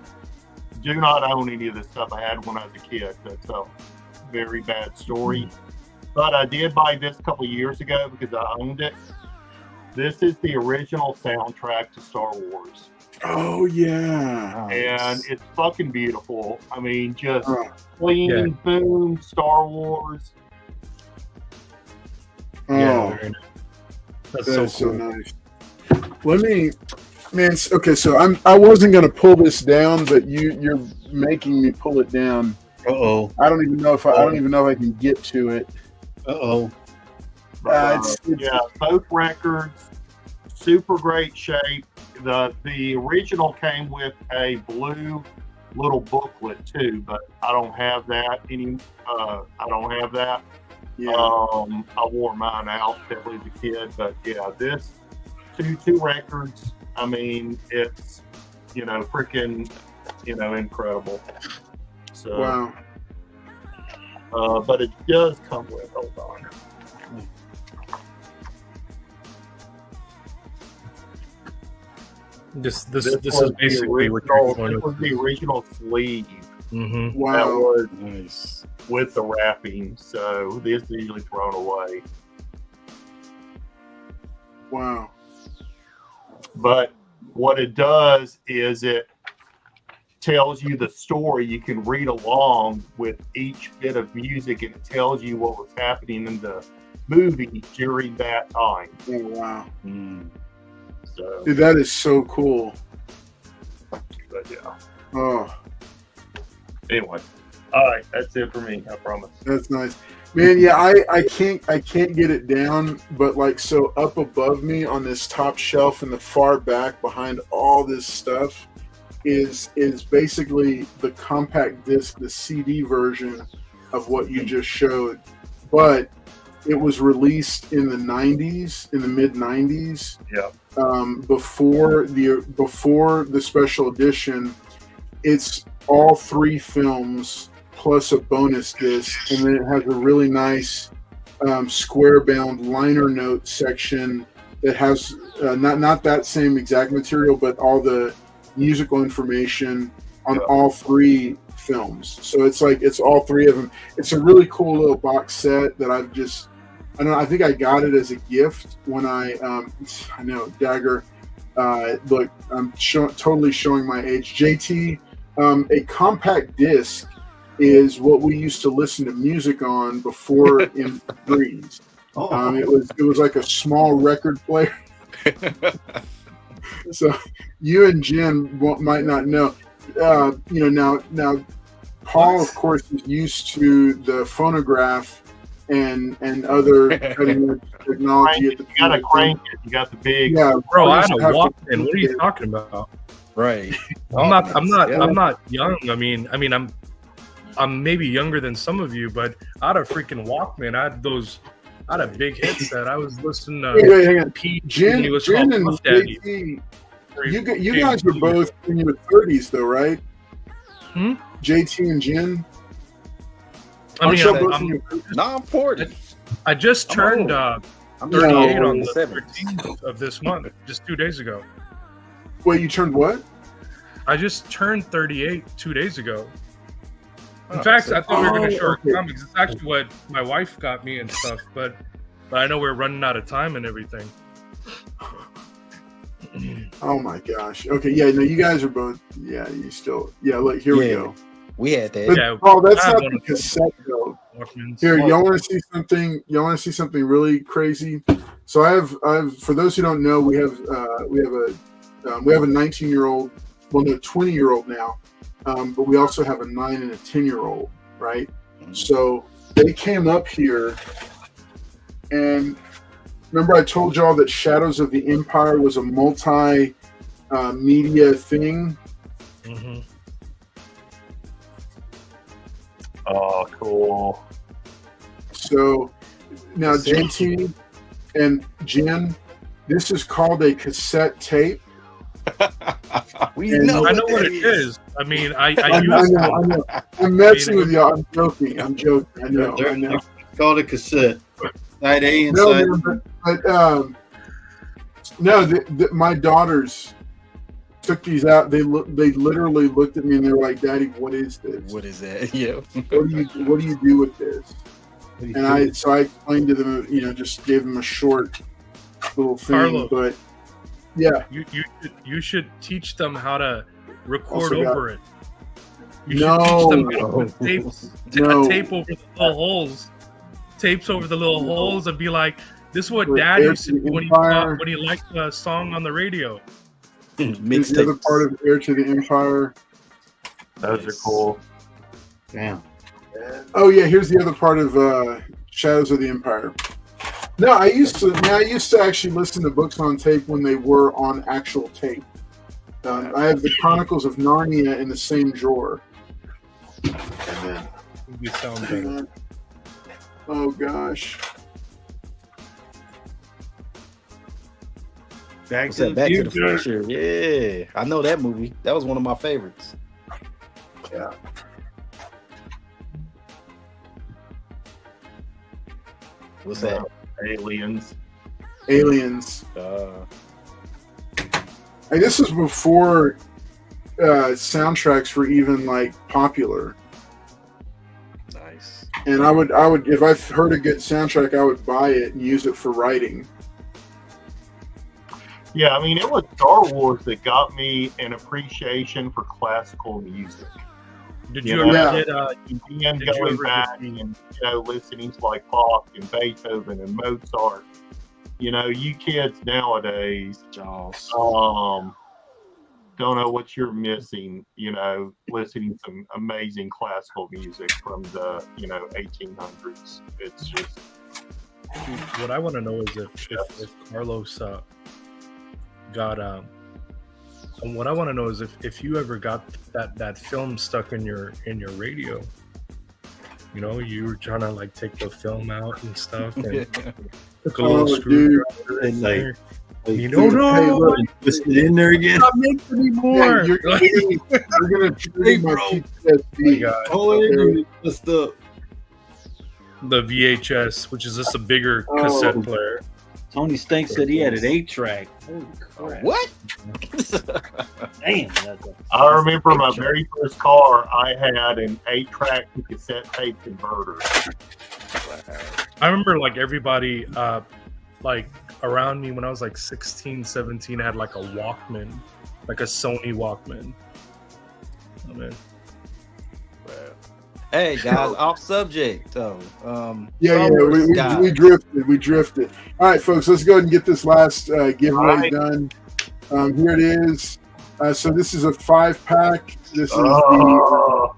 do not own any of this stuff I had when I was a kid. That's a very bad story, but I did buy this a couple of years ago because I owned it. This is the original soundtrack to Star Wars.
Oh yeah.
And it's fucking beautiful. I mean, just clean, boom, Star Wars.
Oh,
very nice. That's
that's
so
so
cool.
nice. Let me, man. Okay, so I wasn't gonna pull this down, but you're making me pull it down.
Uh-oh.
I don't even know if I can get to it.
Uh-oh.
It's
Both records, super great shape. The original came with a blue little booklet too, but I don't have that I don't have that.
Yeah.
I wore mine out definitely as a kid, but yeah, this two records. I mean, it's, freaking, incredible. So,
Wow.
but it does come with, hold on.
This
This
is
was
basically what
this was the original sleeve
Mm-hmm.
that
Wow.
was
Nice.
with the wrapping. So this is usually thrown away.
Wow.
But what it does is it tells you the story. You can read along with each bit of music, and it tells you what was happening in the movie during that time.
Oh, wow.
Mm.
So,
Dude, that is so cool.
but yeah.
Oh,
Anyway, all right, that's it for me. I promise.
that's nice. Man, yeah, I can't get it down, but like, so up above me on this top shelf in the far back behind all this stuff is basically the compact disc, the CD version of what you just showed. But it was released in the 90s, in the mid 90s.
Yeah.
Before the special edition. It's all 3 films plus a bonus disc, and then it has a really nice square bound liner note section that has not that same exact material, but all the musical information on all 3 films. So it's like, it's all 3 of them. It's a really cool little box set that I think I got it as a gift when I know Dagger. Look, I'm totally showing my age. JT, a compact disc is what we used to listen to music on before MP3s. It was like a small record player. So you and Jen might not know. Now Paul, of course, is used to the phonograph and other cutting edge technology.
You gotta crank it. You got the big.
Yeah,
Bro, I had a Walkman. What are you talking about?
Right.
I'm not young. I mean, I'm maybe younger than some of you, but I had a freaking Walkman. I had a big headset. I was listening to
hang on.
Pete.
Jen
He was
and
called Puff Daddy.
JT, you guys were both in your 30s, though, right?
Hmm?
JT and Jen.
I mean,
I'm 40.
I just turned
I'm
38 on the
7.
13th of this month, just 2 days ago.
Wait, you turned what?
I just turned 38 2 days ago. In fact, I thought we were going to show our comics. It's actually what my wife got me and stuff, but I know we're running out of time and everything.
Oh my gosh. Okay, yeah, no, you guys are both. Yeah, you still. Yeah, look, here we go.
We had that.
But, oh, that's not the cassette though.
Walkmans.
Here, y'all want to see something? Y'all want to see something really crazy? So I've for those who don't know, we have a 19-year-old, well, no, 20-year-old now, but we also have a 9 and a 10-year-old, right? So they came up here, and remember I told y'all that Shadows of the Empire was a multi media thing.
Mm-hmm.
Oh, cool.
So now JT and Jen, this is called a cassette tape.
I know what it is. I mean, I
know. I'm messing with y'all. I'm joking. I know.
It's called a cassette. Side A and
No,
side
but my daughters took these out. They literally looked at me and they were like, "Daddy, what is this?
What is that? Yeah.
What do you do with this?" And I explained to them, just gave them a short little thing.
Carlo.
But yeah,
you should teach them how to record
Also got-
over it. You
No.
should teach them how to put tapes,
No.
tape over the little holes, tapes over the little holes, and be like, "This is what
With
Dad
Air
used to
to
do
the
when he
Empire.
liked a song on the radio."
there's the other part of Heir to the Empire.
Those are cool.
Damn.
Oh yeah, here's the other part of Shadows of the Empire. No, I used to actually listen to books on tape when they were on actual tape. I have the Chronicles of Narnia in the same drawer. And then,
You sound better.
oh gosh.
Back
What's
to
that?
the
Back to the
Future.
Future. Yeah, I know that movie. That was one of my favorites.
Yeah.
What's that?
Aliens.
Aliens. And this was before soundtracks were even like popular.
Nice.
And I would, if I heard a good soundtrack, I would buy it and use it for writing.
Yeah, I mean, it was Star Wars that got me an appreciation for classical music.
Did
You
you
know,
ever get
And
Did you
going
ever
back
get the-
and listening to like Bach and Beethoven and Mozart. You kids nowadays
Jaws.
don't know what you're missing. Listening to some amazing classical music from the 1800s. It's just
What I want to know is if Carlos got and what I want to know is if you ever got that film stuck in your radio. You were trying to like take the film out and stuff, and took a little screwdriver in there.
No.
Twist it in there again.
Not make anymore.
You're gonna trigger my PTSD.
Oh, twist up.
The VHS, which is just a bigger cassette player.
Tony Stank said he had an 8-track. Holy crap.
What?
Damn.
I remember my very first car, I had an 8-track to cassette tape converter.
I remember like everybody like around me when I was like 16, 17 had like a Walkman, like a Sony Walkman. Oh man.
Hey guys, off subject. So,
we drifted. All right, folks, let's go ahead and get this last giveaway done. Here it is. So this is a 5-pack. This is the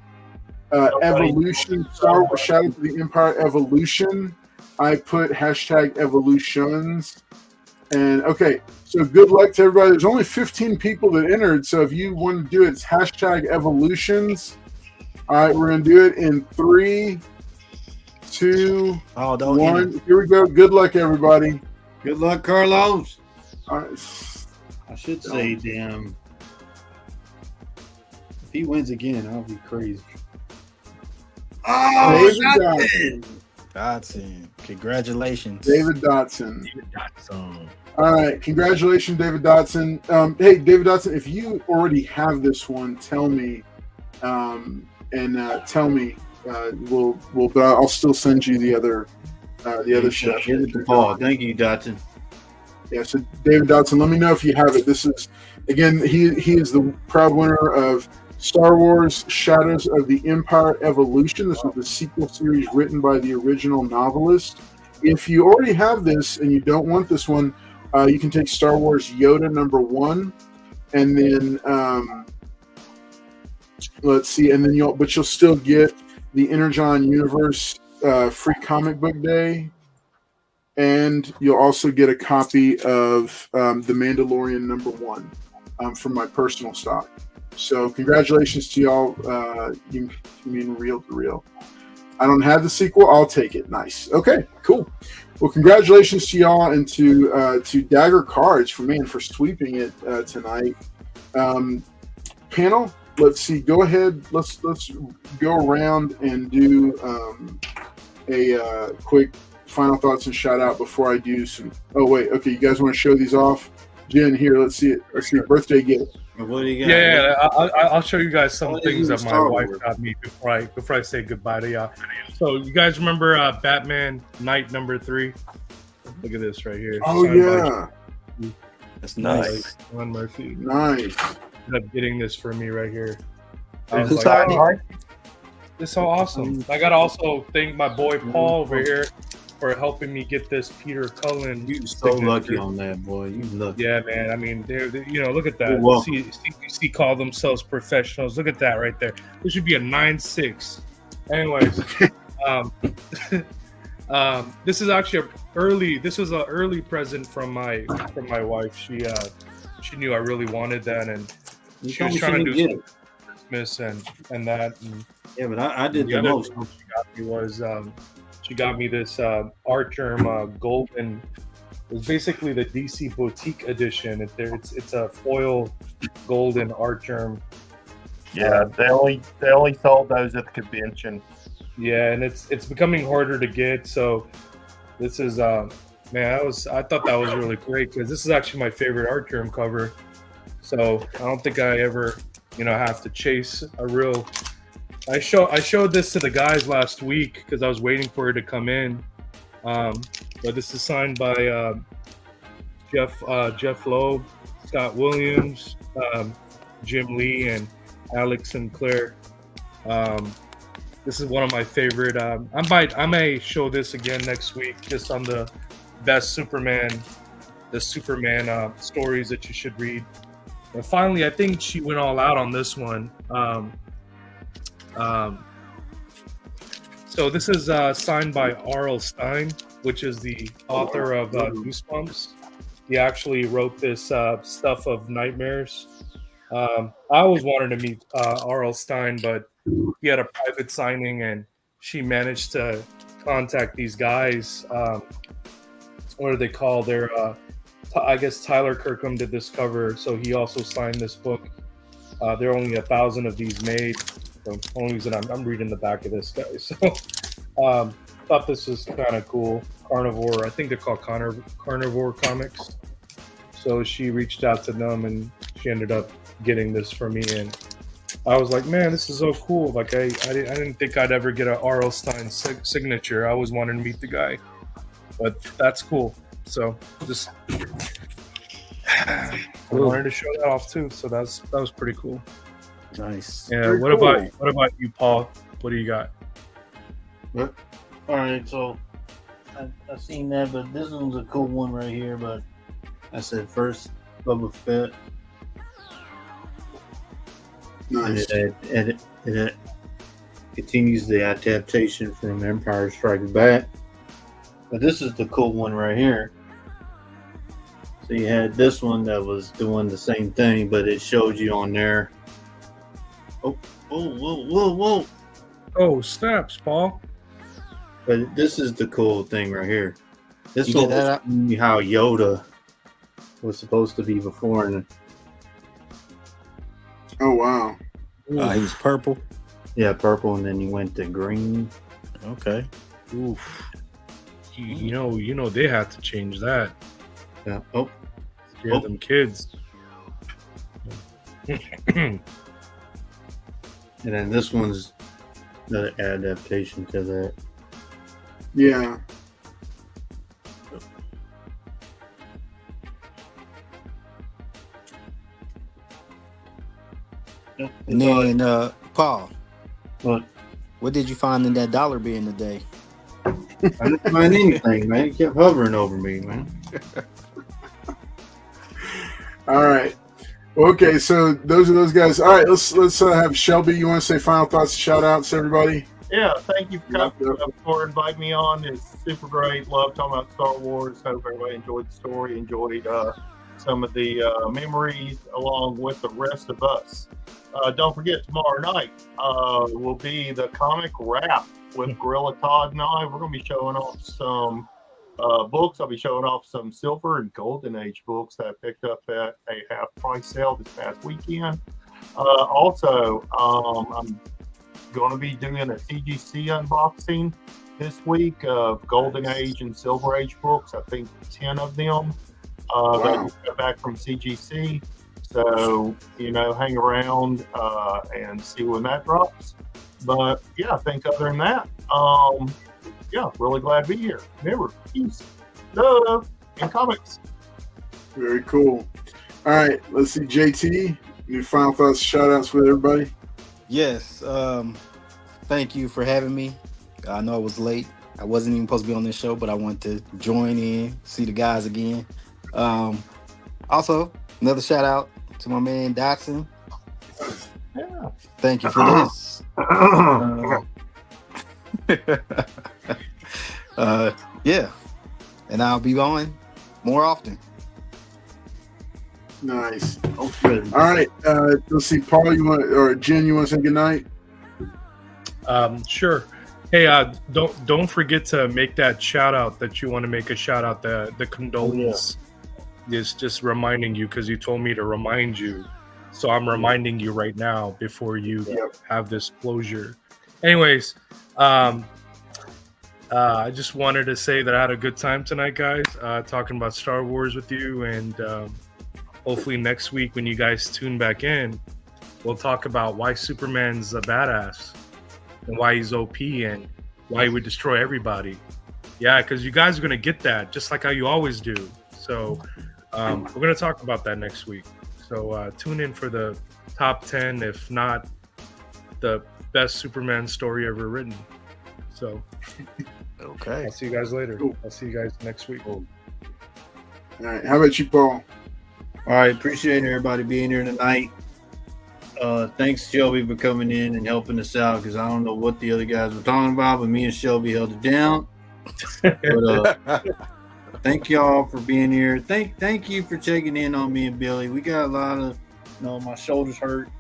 Evolution Star Wars Shadow to the Empire Evolution. I put hashtag Evolutions. And okay, so good luck to everybody. There's only 15 people that entered, so if you want to do it, it's hashtag Evolutions. All right, we're going to do it in 3, 2, 1. Here we go. Good luck, everybody.
Good luck, Carlos.
All right.
I should say, damn. If he wins again, I'll be crazy.
Oh,
Dotson. Congratulations.
David Dotson. All right, congratulations, David Dotson. Hey, David Dotson, if you already have this one, tell me. Tell me. But I'll still send you the other stuff.
Give it to Paul. Thank you, Dotson.
Yeah, so David Dotson, let me know if you have it. This is, again, he is the proud winner of Star Wars Shadows of the Empire Evolution. This was the sequel series written by the original novelist. If you already have this and you don't want this one, you can take Star Wars Yoda #1, and then let's see, and then you'll still get the Energon Universe free comic book day. And you'll also get a copy of The Mandalorian #1 from my personal stock. So congratulations to y'all. You mean reel to reel. I don't have the sequel. I'll take it. Nice. Okay, cool. Well, congratulations to y'all and to Dagger Cards for sweeping it tonight. Panel, let's see. Go ahead. Let's go around and do a quick final thoughts and shout out before I do some. Oh wait, okay. You guys want to show these off? Jen, here. Let's see it. Let's see a birthday gift.
What do you got?
Yeah, I'll show you guys some things that my wife got me before I say goodbye to y'all. So you guys remember Batman Night #3? Look at this right here.
Oh yeah,
that's nice.
John Murphy.
Nice.
Ended up getting this for me right here.
Who signed it?
It's so awesome. I gotta also thank my boy Paul over here for helping me get this Peter Cullen.
You so lucky on that, boy. You lucky.
Yeah, man. I mean, they're look at that.
You're
CBC call themselves professionals. Look at that right there. This should be a 9.6. Anyways, this is actually This was an early present from my wife. She knew I really wanted that, and she was trying to do something for Christmas and that. And
yeah, but I did the most.
She got me this Archerm golden It's basically the DC Boutique edition. It's a foil golden art germ.
Yeah, they only sold those at the convention.
Yeah, and it's becoming harder to get. So this is man, I thought that was really great because this is actually my favorite art germ cover. So I don't think I ever have to chase a real. I showed this to the guys last week because I was waiting for it to come in. But this is signed by Jeff Loeb, Scott Williams, Jim Lee, and Alex Sinclair. This is one of my favorite. I may show this again next week, just on the best Superman stories that you should read. And finally, I think she went all out on this one. So this is signed by R.L. Stine, which is the author of Goosebumps. He actually wrote this Stuff of Nightmares. I always wanted to meet R.L. Stine, but he had a private signing, and she managed to contact these guys. What do they call their? I guess Tyler Kirkham did this cover, so he also signed this book. There are only 1,000 of these made. So the only reason I'm reading the back of this, guys. So thought this was kind of cool. Carnivore, I think they're called Carnivore Comics. So she reached out to them, and she ended up getting this for me, and I was like, man, this is so cool. Like I didn't think I'd ever get a R.L. Stine signature. I always wanted to meet the guy, but that's cool. So just I wanted to show that off too. So that was pretty cool.
Nice.
Yeah.
Very
What
cool.
about you, Paul? What do you got?
All right, so I've seen that, but this one's a cool one right here. But I said first Boba Fett.
Nice.
It continues the adaptation from Empire Strikes Back. But this is the cool one right here. So you had this one that was doing the same thing, but it showed you on there. Whoa.
Oh, snaps, Paul.
But this is the cool thing right here. This
You
one
get that
was how Yoda was supposed to be before. And
Oh wow.
He was purple.
yeah, purple, and then he went to green.
Okay.
Oof. You know they had to change that.
Yeah.
Yeah, them kids.
And then this one's the adaptation to that.
Yeah.
And then, Paul,
What?
did you find in that dollar bin today?
I didn't find anything, man. It kept hovering over me, man.
All right. Okay, so those are those guys. All right, let's have Shelby. You want to say final thoughts, shout outs, everybody?
Yeah, thank you for inviting me on. It's super great. Love talking about Star Wars. Hope everybody enjoyed the story, enjoyed some of the memories along with the rest of us. Don't forget, tomorrow night will be the comic wrap with Gorilla Todd and I. We're going to be showing off some books. I'll be showing off some Silver and Golden Age books that I picked up at a half-price sale this past weekend. Also, I'm going to be doing a CGC unboxing this week of Golden Age and Silver Age books. I think 10 of them that I just got back from CGC. So, hang around and see when that drops. But, yeah, I think other than that, really glad to be here. Remember, peace, love, and comics.
Very cool. All right, let's see, JT. Any final thoughts, shout outs with everybody?
Yes. Thank you for having me. I know I was late. I wasn't even supposed to be on this show, but I wanted to join in, see the guys again. Also, another shout out to my man Dotson.
Yeah.
Thank you for this. Yeah, and I'll be on more often.
Nice.
Okay.
All right, let's see, Paul, or Jen, you want to say goodnight?
Sure. Hey, don't forget to make that shout out that you want to make a shout out. The condolence is just reminding you because you told me to remind you, so I'm reminding you right now before you have this closure. Anyways, I just wanted to say that I had a good time tonight, guys, talking about Star Wars with you, and hopefully next week when you guys tune back in, we'll talk about why Superman's a badass. And why he's OP and why he would destroy everybody. Yeah, because you guys are going to get that, just like how you always do. So we're going to talk about that next week. So tune in for the top 10, if not the best Superman story ever written. So
Okay.
I'll see you guys later.
Cool.
I'll see you guys next week.
All right. How about you, Paul?
All right, appreciate everybody being here tonight. Thanks, Shelby, for coming in and helping us out because I don't know what the other guys were talking about, but me and Shelby held it down. But thank y'all for being here. Thank you for checking in on me and Billy. We got a lot of, my shoulders hurt,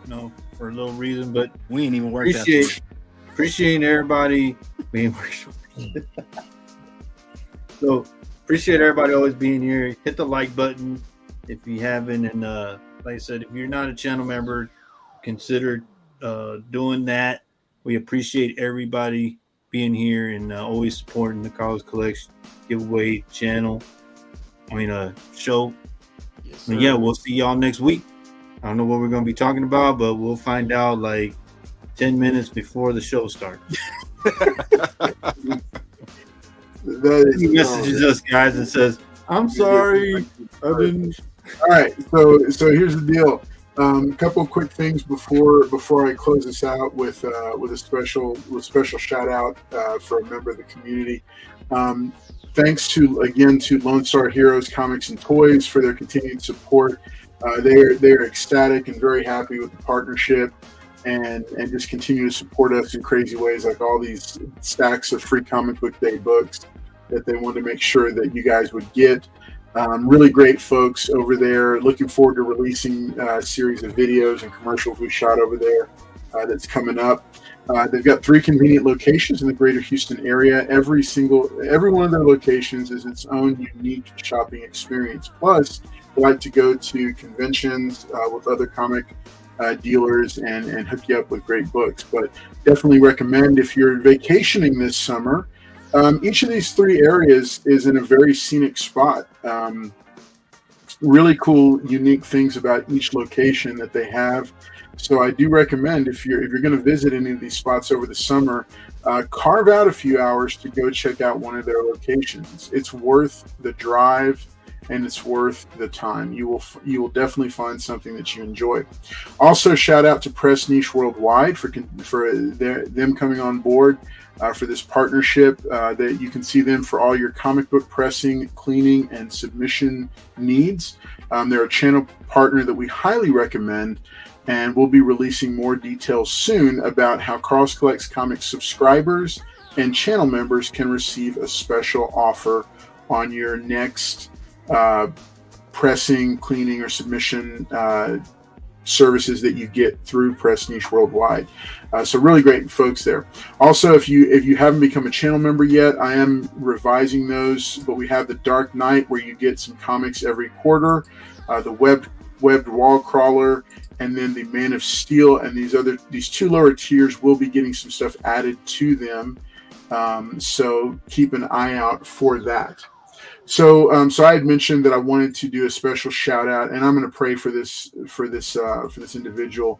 for a little reason, but
We ain't even worked
appreciate everybody being So appreciate everybody always being here. Hit the like button if you haven't, and like I said, if you're not a channel member, consider doing that. We appreciate everybody being here and always supporting the College Collection giveaway channel. Show.
Yes,
But yeah, we'll see y'all next week. I don't know what we're going to be talking about, but we'll find out like 10 minutes before the show starts. He messages us, guys, and says, "I'm sorry, I didn't."
All right, so here's the deal. A couple of quick things before I close this out with a special shout out for a member of the community. Thanks to Lone Star Heroes Comics and Toys for their continued support. They're ecstatic and very happy with the partnership, and just continue to support us in crazy ways, like all these stacks of free comic book day books that they wanted to make sure that you guys would get. Really great folks over there. Looking forward to releasing a series of videos and commercials we shot over there that's coming up. They've got 3 convenient locations in the greater Houston area. Every one of their locations is its own unique shopping experience. Plus, they like to go to conventions with other comic dealers and hook you up with great books. But definitely recommend if you're vacationing this summer. Each of these 3 areas is in a very scenic spot. Really cool, unique things about each location that they have. So I do recommend if you're going to visit any of these spots over the summer, carve out a few hours to go check out one of their locations. It's worth the drive and it's worth the time. You will definitely find something that you enjoy. Also, shout out to Press Niche Worldwide for them coming on board. For this partnership, that you can see them for all your comic book pressing, cleaning, and submission needs. They're a channel partner that we highly recommend, and we'll be releasing more details soon about how Carl's Collects Comics subscribers and channel members can receive a special offer on your next pressing, cleaning, or submission services that you get through Press Niche Worldwide. So really great folks there. Also, if you haven't become a channel member yet, I am revising those, but we have the Dark Knight where you get some comics every quarter, the webbed wall crawler, and then the Man of Steel, and these 2 lower tiers will be getting some stuff added to them. So keep an eye out for that. So I had mentioned that I wanted to do a special shout out, and I'm going to pray for this individual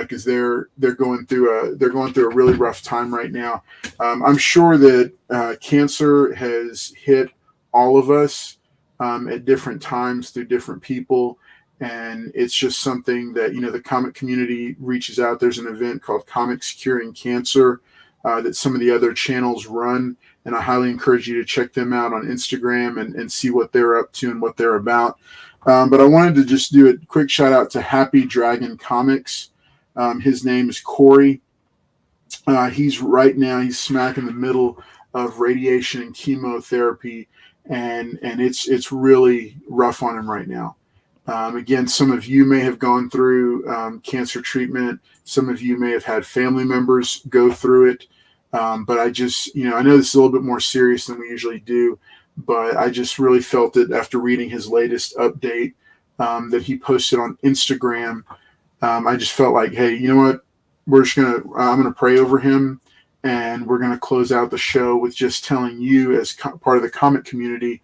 because they're going through a really rough time right now. I'm sure that cancer has hit all of us at different times through different people, and it's just something that the comic community reaches out. There's an event called Comics Curing Cancer that some of the other channels run. And I highly encourage you to check them out on Instagram and see what they're up to and what they're about. But I wanted to just do a quick shout out to Happy Dragon Comics. His name is Corey. He's smack in the middle of radiation and chemotherapy, and it's really rough on him right now. Again, some of you may have gone through cancer treatment. Some of you may have had family members go through it. But I just, I know this is a little bit more serious than we usually do, but I just really felt it after reading his latest update that he posted on Instagram. I just felt like, hey, you know what? I'm going to pray over him, and we're going to close out the show with just telling you, as part of the comic community,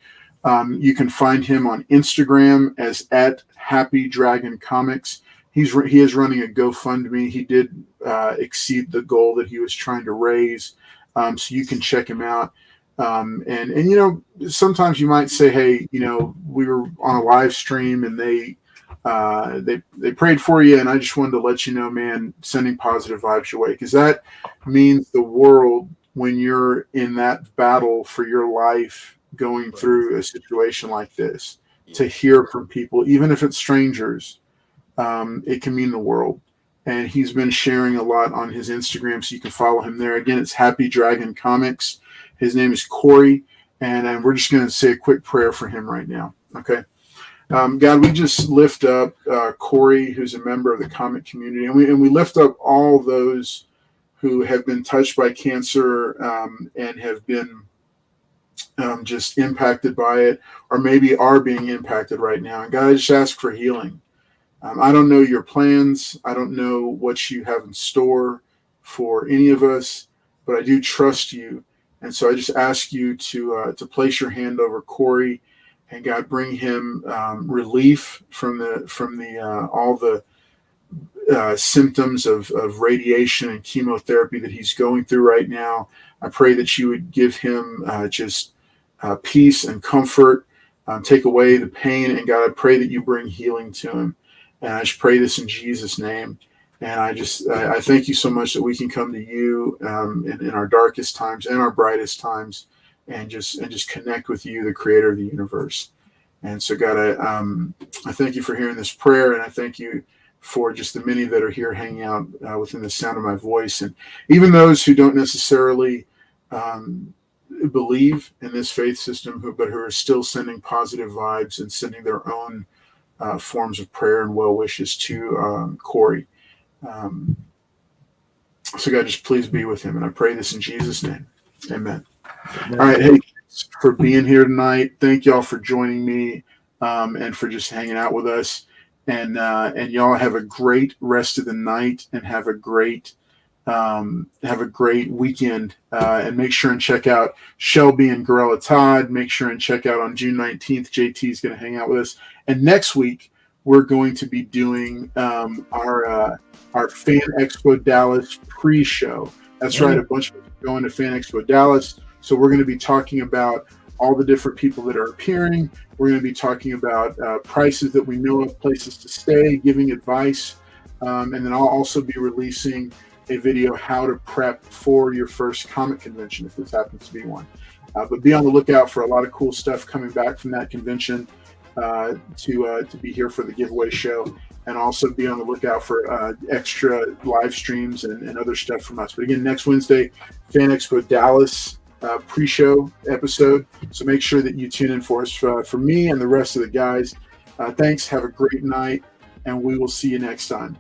you can find him on Instagram as @HappyDragonComics. He is running a GoFundMe. He did exceed the goal that he was trying to raise, so you can check him out. And sometimes you might say, hey, we were on a live stream and they prayed for you, and I just wanted to let you know, man, sending positive vibes your way, because that means the world when you're in that battle for your life, going through a situation like this. To hear from people, even if it's strangers, it can mean the world. And he's been sharing a lot on his Instagram, so you can follow him there. Again, it's Happy Dragon Comics. His name is Corey, and we're just going to say a quick prayer for him right now. Okay. God, we just lift up Corey, who's a member of the comic community, and we lift up all those who have been touched by cancer and have been just impacted by it, or maybe are being impacted right now. And God, I just ask for healing. I don't know your plans. I don't know what you have in store for any of us, but I do trust you. And so I just ask you to place your hand over Corey, and God, bring him relief from all the symptoms of radiation and chemotherapy that he's going through right now. I pray that you would give him just peace and comfort, take away the pain, and God, I pray that you bring healing to him. And I just pray this in Jesus' name. And I thank you so much that we can come to you in our darkest times and our brightest times, and just connect with you, the creator of the universe. And so, God, I thank you for hearing this prayer, and I thank you for just the many that are here hanging out within the sound of my voice. And even those who don't necessarily believe in this faith system, but who are still sending positive vibes and sending their own forms of prayer and well wishes to Corey. So God, just please be with him. And I pray this in Jesus' name. Amen. All right. Hey, thanks for being here tonight. Thank y'all for joining me and for just hanging out with us. And y'all have a great rest of the night, and have a great weekend. And make sure and check out Shelby and Gorilla Todd. Make sure and check out on June 19th. JT is going to hang out with us. And next week, we're going to be doing our Fan Expo Dallas pre-show. That's right. A bunch of us are going to Fan Expo Dallas. So we're going to be talking about all the different people that are appearing. We're going to be talking about prices that we know of, places to stay, giving advice. And then I'll also be releasing a video how to prep for your first comic convention, if this happens to be one. But be on the lookout for a lot of cool stuff coming back from that convention to be here for the giveaway show. And also be on the lookout for extra live streams and other stuff from us. But again, next Wednesday, Fan Expo Dallas pre-show episode. So make sure that you tune in for us, for me and the rest of the guys. Thanks. Have a great night, and we will see you next time.